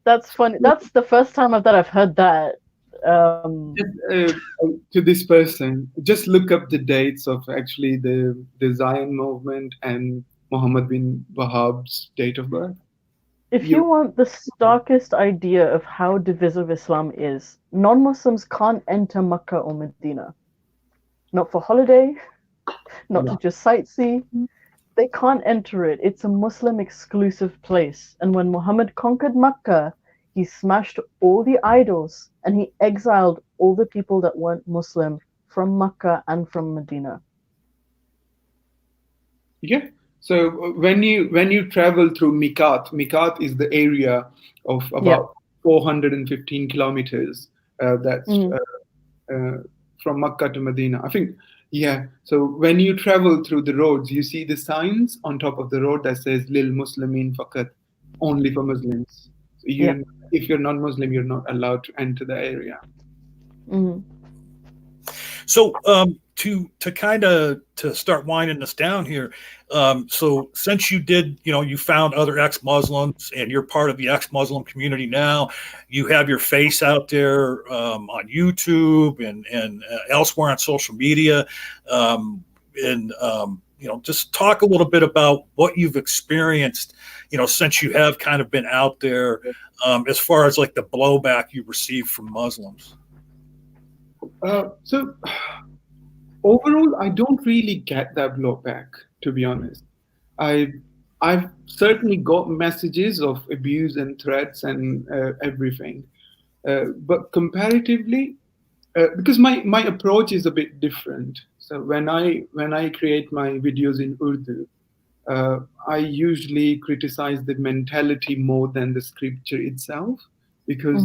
That's funny. That's the first time that I've heard that. To this person, just look up the dates of actually the Zion movement and Muhammad bin Wahhab's date of birth. If you want the starkest idea of how divisive Islam is, non-Muslims can't enter Makkah or Medina. Not for holiday, not to just sightsee. They can't enter it. It's a Muslim exclusive place. And when Muhammad conquered Makkah, he smashed all the idols and he exiled all the people that weren't Muslim from Makkah and from Medina. Yeah. So when you travel through Miqat is the area of about 415 kilometers. That's from Makkah to Medina. I think. Yeah. So when you travel through the roads, you see the signs on top of the road that says "Lil Muslimin Faqat," only for Muslims. So if you're non-Muslim, you're not allowed to enter the area. Mm-hmm. So to kind of to start winding this down here, so since you did, you found other ex-Muslims and you're part of the ex-Muslim community now, you have your face out there on YouTube and elsewhere on social media, just talk a little bit about what you've experienced, since you have kind of been out there, as far as like the blowback you received from Muslims. So overall, I don't really get that blowback, to be honest. I've certainly got messages of abuse and threats and everything, but comparatively, because my approach is a bit different. So when I create my videos in Urdu, I usually criticize the mentality more than the scripture itself, because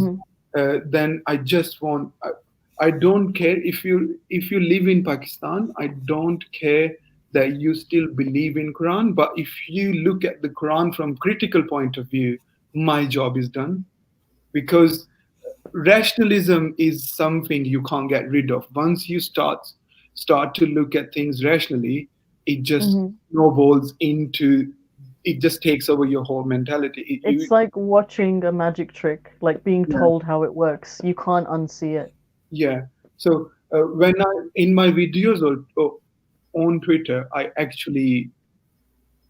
then I just want. I don't care if you live in Pakistan. I don't care that you still believe in Quran. But if you look at the Quran from critical point of view, my job is done, because rationalism is something you can't get rid of. Once you start to look at things rationally, it just snowballs into. It just takes over your whole mentality. It's like watching a magic trick, like being told how it works. You can't unsee it. Yeah. So when in my videos or on Twitter, I actually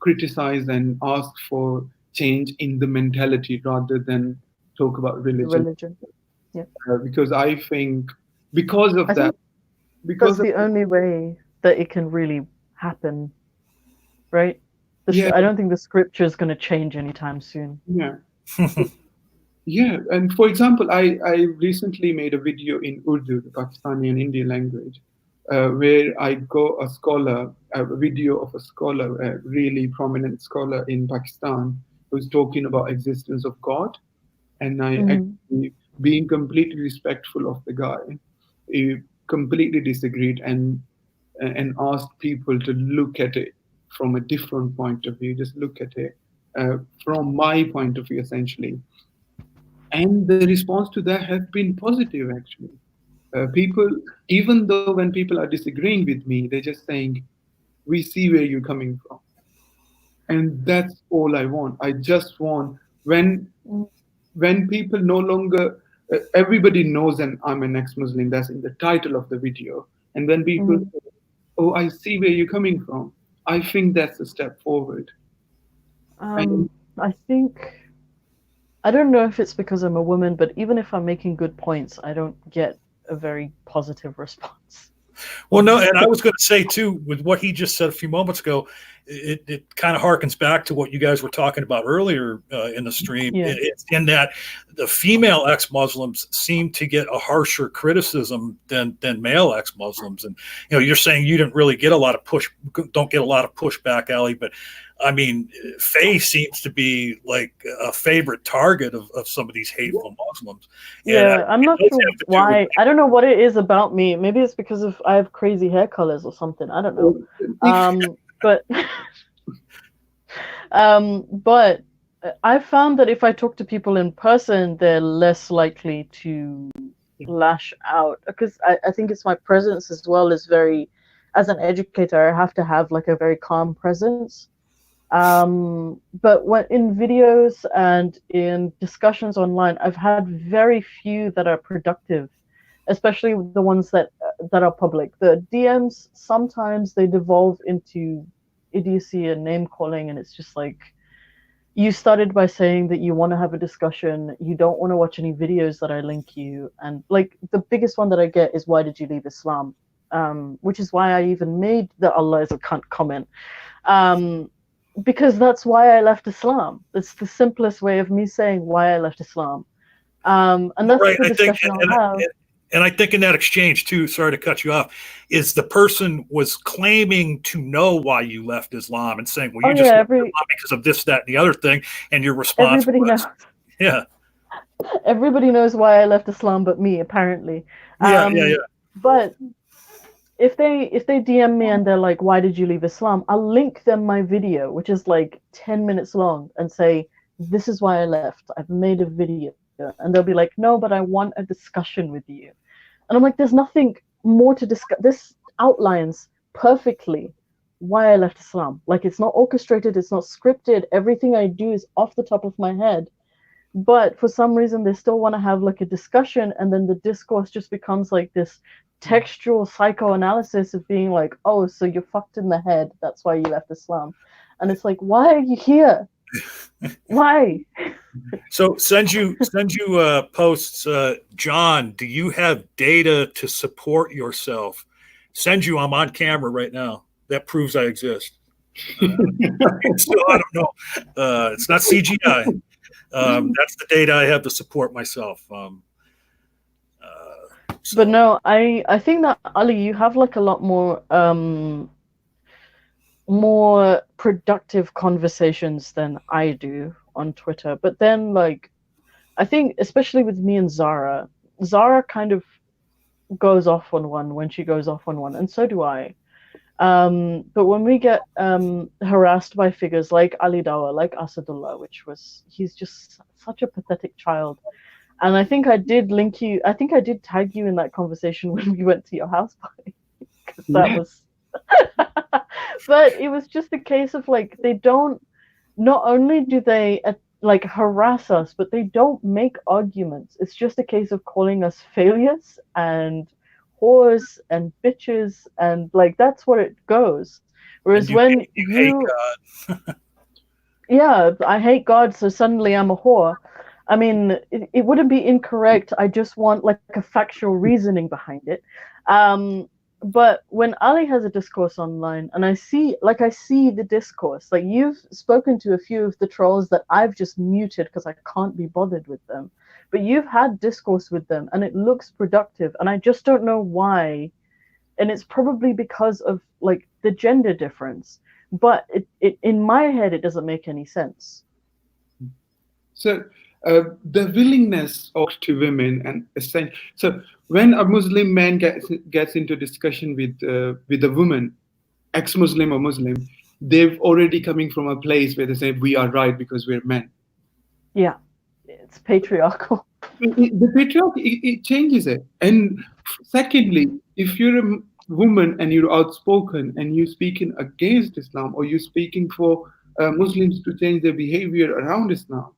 criticize and ask for change in the mentality rather than talk about religion. Yeah. Because I think because that's the only way that it can really happen, right? I don't think the scripture is going to change anytime soon. Yeah. Yeah, and for example, I recently made a video in Urdu, the Pakistani and Indian language, where I got a video of a scholar, a really prominent scholar in Pakistan, who's talking about existence of God, and I actually, being completely respectful of the guy, completely disagreed and asked people to look at it from a different point of view, just look at it from my point of view, essentially. And the response to that has been positive, actually. People, even though when people are disagreeing with me, they're just saying, we see where you're coming from. And that's all I want. I just want, when people no longer, everybody knows that I'm an ex-Muslim, that's in the title of the video. And when people say, oh, I see where you're coming from, I think that's a step forward. I think, I don't know if it's because I'm a woman, but even if I'm making good points, I don't get a very positive response. Well, no, and I was going to say too, with what he just said a few moments ago, it kind of harkens back to what you guys were talking about earlier in the stream. Yeah. It's in that the female ex-Muslims seem to get a harsher criticism than male ex-Muslims, and you're saying you didn't really get a lot of don't get a lot of pushback, Ali, but I mean, Fay seems to be like a favorite target of some of these hateful Muslims. Yeah, I'm not sure why. I don't know what it is about me. Maybe it's because I have crazy hair colors or something. I don't know. But I found that if I talk to people in person, they're less likely to lash out, because I think it's my presence as well is very, as an educator, I have to have like a very calm presence. But when in videos and in discussions online, I've had very few that are productive, especially the ones that are public. The DMs, sometimes they devolve into idiocy and name calling, and it's just like, you started by saying that you want to have a discussion, you don't want to watch any videos that I link you, and like the biggest one that I get is, why did you leave Islam? Which is why I even made the Allah is a cunt comment. Because that's why I left Islam. It's the simplest way of me saying why I left Islam. And that's right, the discussion I'll have. And I think in that exchange too, sorry to cut you off, is the person was claiming to know why you left Islam and saying, well, you just left Islam because of this, that, and the other thing. And your response was, yeah. Everybody knows why I left Islam but me, apparently. Yeah. But if they DM me and they're like, why did you leave Islam? I'll link them my video, which is like 10 minutes long, and say, this is why I left. I've made a video. And they'll be like, no, but I want a discussion with you. And I'm like, there's nothing more to discuss. This outlines perfectly why I left Islam. Like, it's not orchestrated, it's not scripted. Everything I do is off the top of my head. But for some reason, they still want to have like a discussion, and then the discourse just becomes like this textual psychoanalysis of being like, oh, so you're fucked in the head, that's why you left Islam. And it's like, why are you here? Why? So send you posts. John, do you have data to support yourself? Send you, I'm on camera right now. That proves I exist. So I don't know. It's not CGI. That's the data I have to support myself. But no, I think that, Ali, you have like a lot more productive conversations than I do on Twitter. But then, like, I think especially with me and Zara kind of goes off on one when she goes off on one, and so do I. But when we get harassed by figures like Ali Dawah, like Asadullah, he's just such a pathetic child. And I think I did tag you in that conversation when we went to your house party. Because that was but it was just a case of like, not only do they like harass us, but they don't make arguments. It's just a case of calling us failures and whores and bitches, and like that's what it goes. Whereas when you hate God. Yeah, I hate God, so suddenly I'm a whore. I mean, it wouldn't be incorrect. I just want like a factual reasoning behind it. But when Ali has a discourse online, and I see the discourse, like you've spoken to a few of the trolls that I've just muted because I can't be bothered with them, but you've had discourse with them and it looks productive, and I just don't know why. And it's probably because of like the gender difference, but it in my head, it doesn't make any sense. So the willingness of to women, and so when a Muslim man gets into discussion with a woman, ex-Muslim or Muslim, they've already coming from a place where they say we are right because we're men. Yeah, it's patriarchal. The patriarchy, it changes it. And secondly, if you're a woman and you're outspoken and you're speaking against Islam, or you're speaking for Muslims to change their behavior around Islam,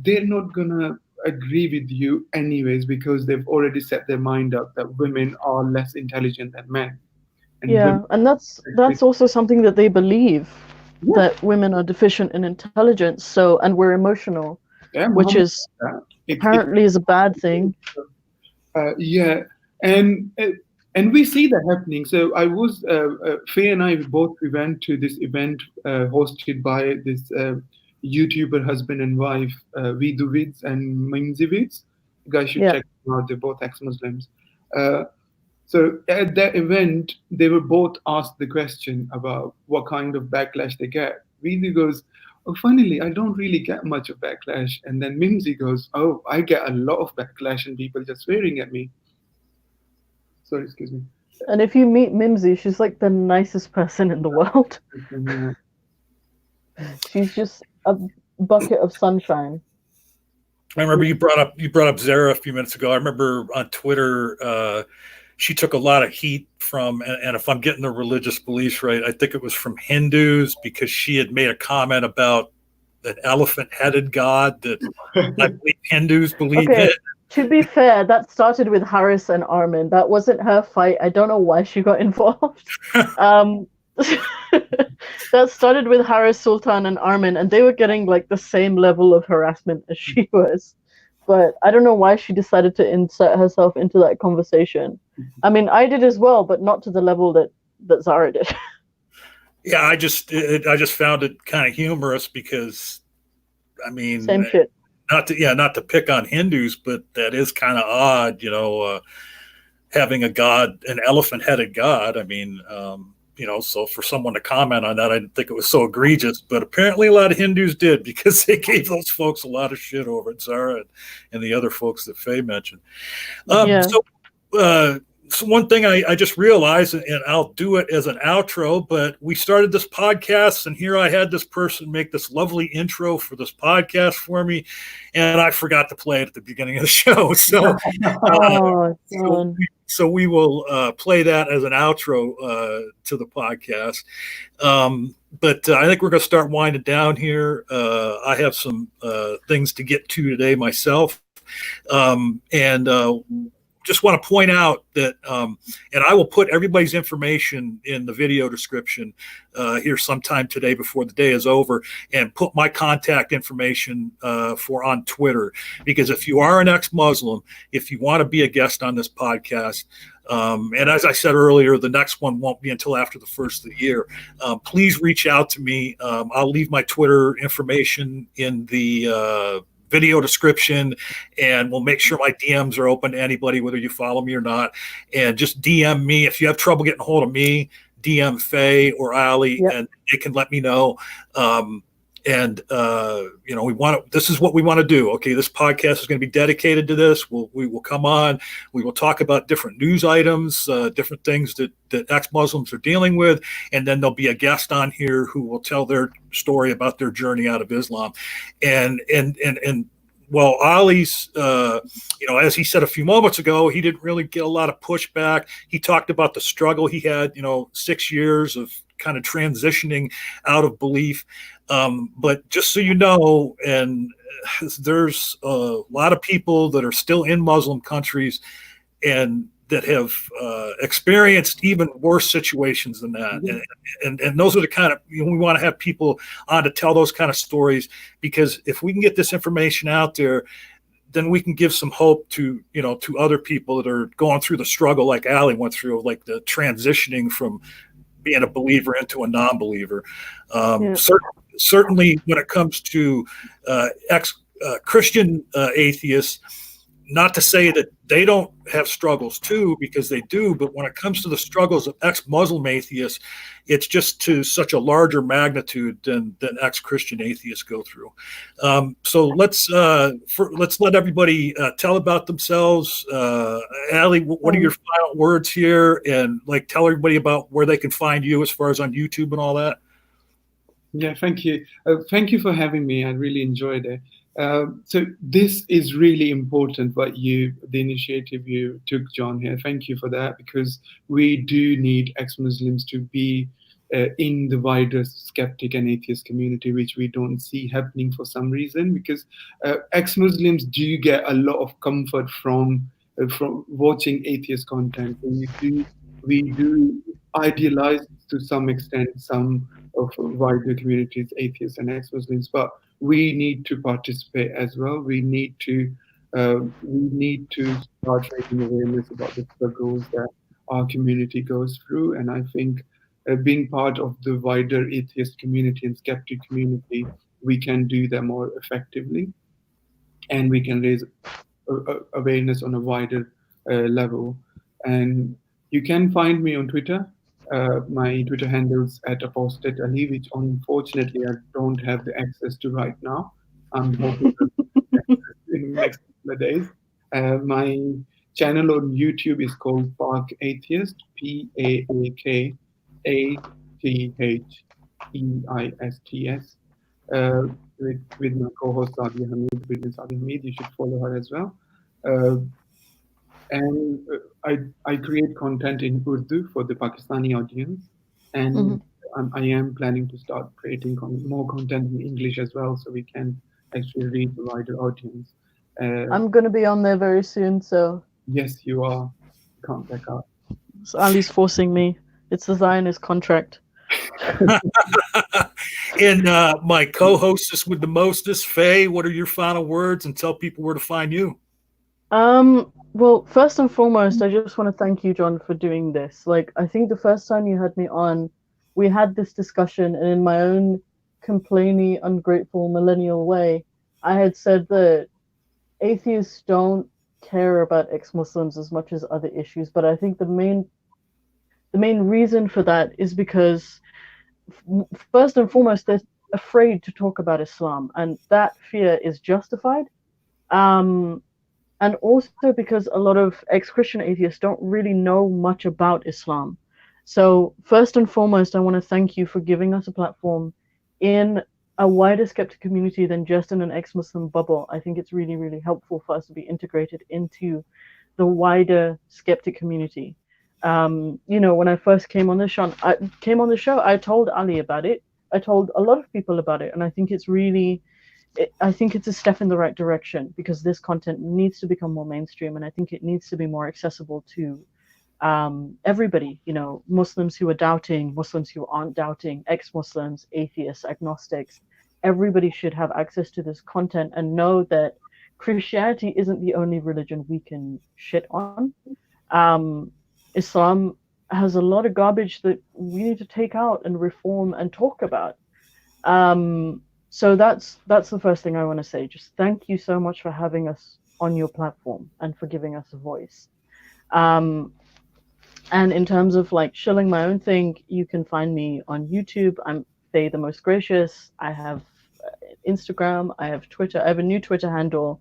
they're not gonna agree with you anyways, because they've already set their mind up that women are less intelligent than men. and Yeah, women. and that's also something that they believe, Yeah. that women are deficient in intelligence, so and we're emotional, Yeah, which Muhammad, is it, apparently is a bad thing. yeah, and we see that happening. So I was Faye and I we went to this event hosted by this YouTuber husband and wife, Viduvids and Mimzivids. You guys should Yeah. check them out. They're both ex-Muslims. Uh, so at that event, they were both asked the question about what kind of backlash they get. Vidu goes, "Oh, funnily, I don't really get much of backlash." And then Mimsy goes, "Oh, I get a lot of backlash and people just swearing at me." Sorry, excuse me. And if you meet Mimsy, she's like the nicest person in the world. Yeah. She's just a bucket of sunshine. I remember you brought up Zara a few minutes ago. I remember on Twitter, she took a lot of heat from, and if I'm getting the religious beliefs right, I think it was from Hindus, because she had made a comment about an elephant-headed god that I believe Hindus believe Okay, in. to be fair, that started with Harris and Armin. That wasn't her fight. I don't know why she got involved. That started with Harris, Sultan, and Armin, and they were getting like the same level of harassment as she was. But I don't know why she decided to insert herself into that conversation. I mean, I did as well, but not to the level that Zara did. Yeah, I just found it kind of humorous because, I mean, Same shit. Not to pick on Hindus, but that is kind of odd, having a god, an elephant-headed god. I mean, so for someone to comment on that, I didn't think it was so egregious, but apparently a lot of Hindus did, because they gave those folks a lot of shit over at Zara and the other folks that Faye mentioned. Yeah. So one thing I just realized, and I'll do it as an outro, but we started this podcast, and here I had this person make this lovely intro for this podcast for me, and I forgot to play it at the beginning of the show. So, so we will play that as an outro to the podcast. But I think we're going to start winding down here. I have some things to get to today myself, and just want to point out that, and I will put everybody's information in the video description here sometime today before the day is over, and put my contact information for on Twitter, because if you are an ex-Muslim, if you want to be a guest on this podcast, and as I said earlier, the next one won't be until after the first of the year. Please reach out to me. I'll leave my Twitter information in the video description, and we'll make sure my DMs are open to anybody, whether you follow me or not. And just DM me if you have trouble getting a hold of me. DM Faye or Ali, and they can let me know. We want to. This is what we want to do. Okay, this podcast is going to be dedicated to this. We will come on. We will talk about different news items, different things that ex-Muslims are dealing with, and then there'll be a guest on here who will tell their story about their journey out of Islam. And well, Ali's, as he said a few moments ago, he didn't really get a lot of pushback. He talked about the struggle he had, 6 years of kind of transitioning out of belief. But just so you know, and there's a lot of people that are still in Muslim countries and that have experienced even worse situations than that. Mm-hmm. And those are the kind of, we want to have people on to tell those kind of stories, because if we can get this information out there, then we can give some hope to other people that are going through the struggle like Ali went through, like the transitioning from being a believer into a non-believer. Certainly when it comes to ex-Christian atheists, not to say that they don't have struggles too, because they do, but when it comes to the struggles of ex-Muslim atheists, it's just to such a larger magnitude than ex-Christian atheists go through. So let's let everybody tell about themselves. Ali, what are your final words here? And tell everybody about where they can find you as far as on YouTube and all that. Yeah, thank you. Thank you for having me. I really enjoyed it. So this is really important, the initiative you took, John, here. Thank you for that, because we do need ex-Muslims to be in the wider skeptic and atheist community, which we don't see happening for some reason, because ex-Muslims do get a lot of comfort from watching atheist content. And we do idealized to some extent some of wider communities, atheists and ex-Muslims, but we need to participate as well. We need to start raising awareness about the struggles that our community goes through. And I think being part of the wider atheist community and skeptic community, we can do that more effectively, and we can raise awareness on a wider level. And you can find me on Twitter. My Twitter handle's at Apostate Ali, which unfortunately I don't have the access to right now. I'm hoping to in the next couple of days. My channel on YouTube is called Park Atheist, PAAKATHEISTS. With my co-host Sadia Hamid, Sadia Hamid, you should follow her as well. And I create content in Urdu for the Pakistani audience, and I am planning to start creating more content in English as well, so we can actually reach the wider audience. I'm going to be on there very soon, so... Yes, you are. Can't back up. So Ali's forcing me. It's a Zionist contract. And my co-hostess with the mostest, Fay, what are your final words, and tell people where to find you? Well, first and foremost, I just want to thank you, John, for doing this. Like, I think the first time you had me on, we had this discussion, and in my own complainy, ungrateful millennial way, I had said that atheists don't care about ex-Muslims as much as other issues, but I think the main reason for that is because first and foremost, they're afraid to talk about Islam, and that fear is justified. And also because a lot of ex-Christian atheists don't really know much about Islam. So first and foremost, I want to thank you for giving us a platform in a wider skeptic community than just in an ex-Muslim bubble. I think it's really, really helpful for us to be integrated into the wider skeptic community. When I first came on the show, I told Ali about it. I told a lot of people about it, and I think it's a step in the right direction, because this content needs to become more mainstream, and I think it needs to be more accessible to everybody, Muslims who are doubting, Muslims who aren't doubting, ex-Muslims, atheists, agnostics. Everybody should have access to this content and know that Christianity isn't the only religion we can shit on. Islam has a lot of garbage that we need to take out and reform and talk about. So that's the first thing I want to say. Just thank you so much for having us on your platform and for giving us a voice. And in terms of like shilling my own thing, you can find me on YouTube. I'm Fay The Most Gracious. I have Instagram. I have Twitter. I have a new Twitter handle.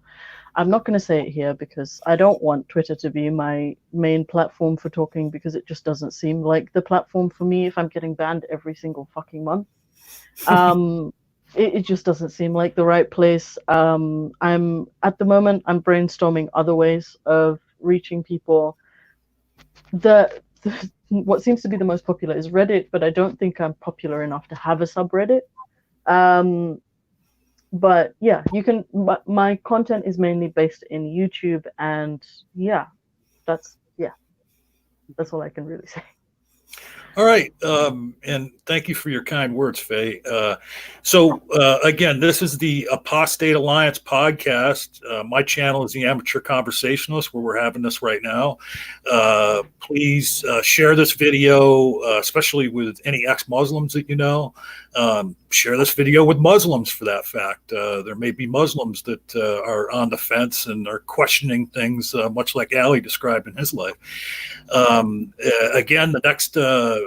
I'm not going to say it here because I don't want Twitter to be my main platform for talking, because it just doesn't seem like the platform for me if I'm getting banned every single fucking month. It just doesn't seem like the right place. At the moment, I'm brainstorming other ways of reaching people. What seems to be the most popular is Reddit, but I don't think I'm popular enough to have a subreddit. But yeah, my content is mainly based in YouTube, and that's all I can really say. All right. And thank you for your kind words, Fay. So again, this is the Apostate Alliance podcast. My channel is the Amateur Conversationalist, where we're having this right now. Please share this video, especially with any ex-Muslims that you know. Share this video with Muslims, for that fact. There may be Muslims that are on the fence and are questioning things, much like Ali described in his life. Again, the next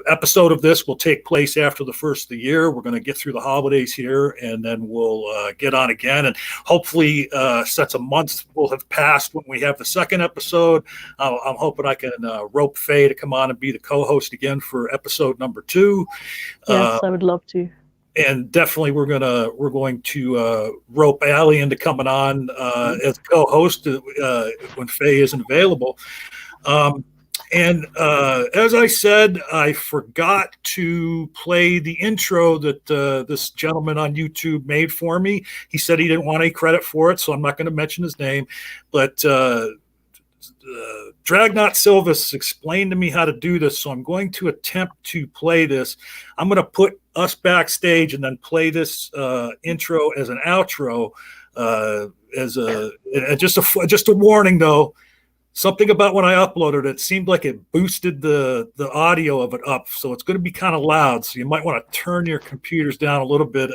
episode of this will take place after the first of the year. We're going to get through the holidays here, and then we'll get on again. And hopefully, since a month will have passed when we have the second episode, I'm hoping I can rope Fay to come on and be the co-host again for episode number 2. Yes, I would love to. And definitely we're going to rope Ali into coming on as co-host when Fay isn't available. And as I said, I forgot to play the intro that this gentleman on YouTube made for me. He said he didn't want any credit for it, so I'm not going to mention his name. But Dragnot Silvis explained to me how to do this, so I'm going to attempt to play this. I'm going to put us backstage and then play this intro as an outro. Just a warning though. Something about when I uploaded it seemed like it boosted the audio of it up, so it's going to be kind of loud. So you might want to turn your computers down a little bit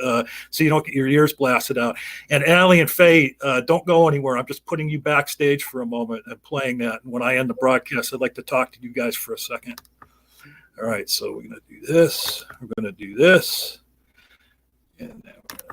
so you don't get your ears blasted out. And Ali and Fay, don't go anywhere. I'm just putting you backstage for a moment and playing that. And when I end the broadcast, I'd like to talk to you guys for a second. All right, so we're going to do this. We're going to do this. And then we're going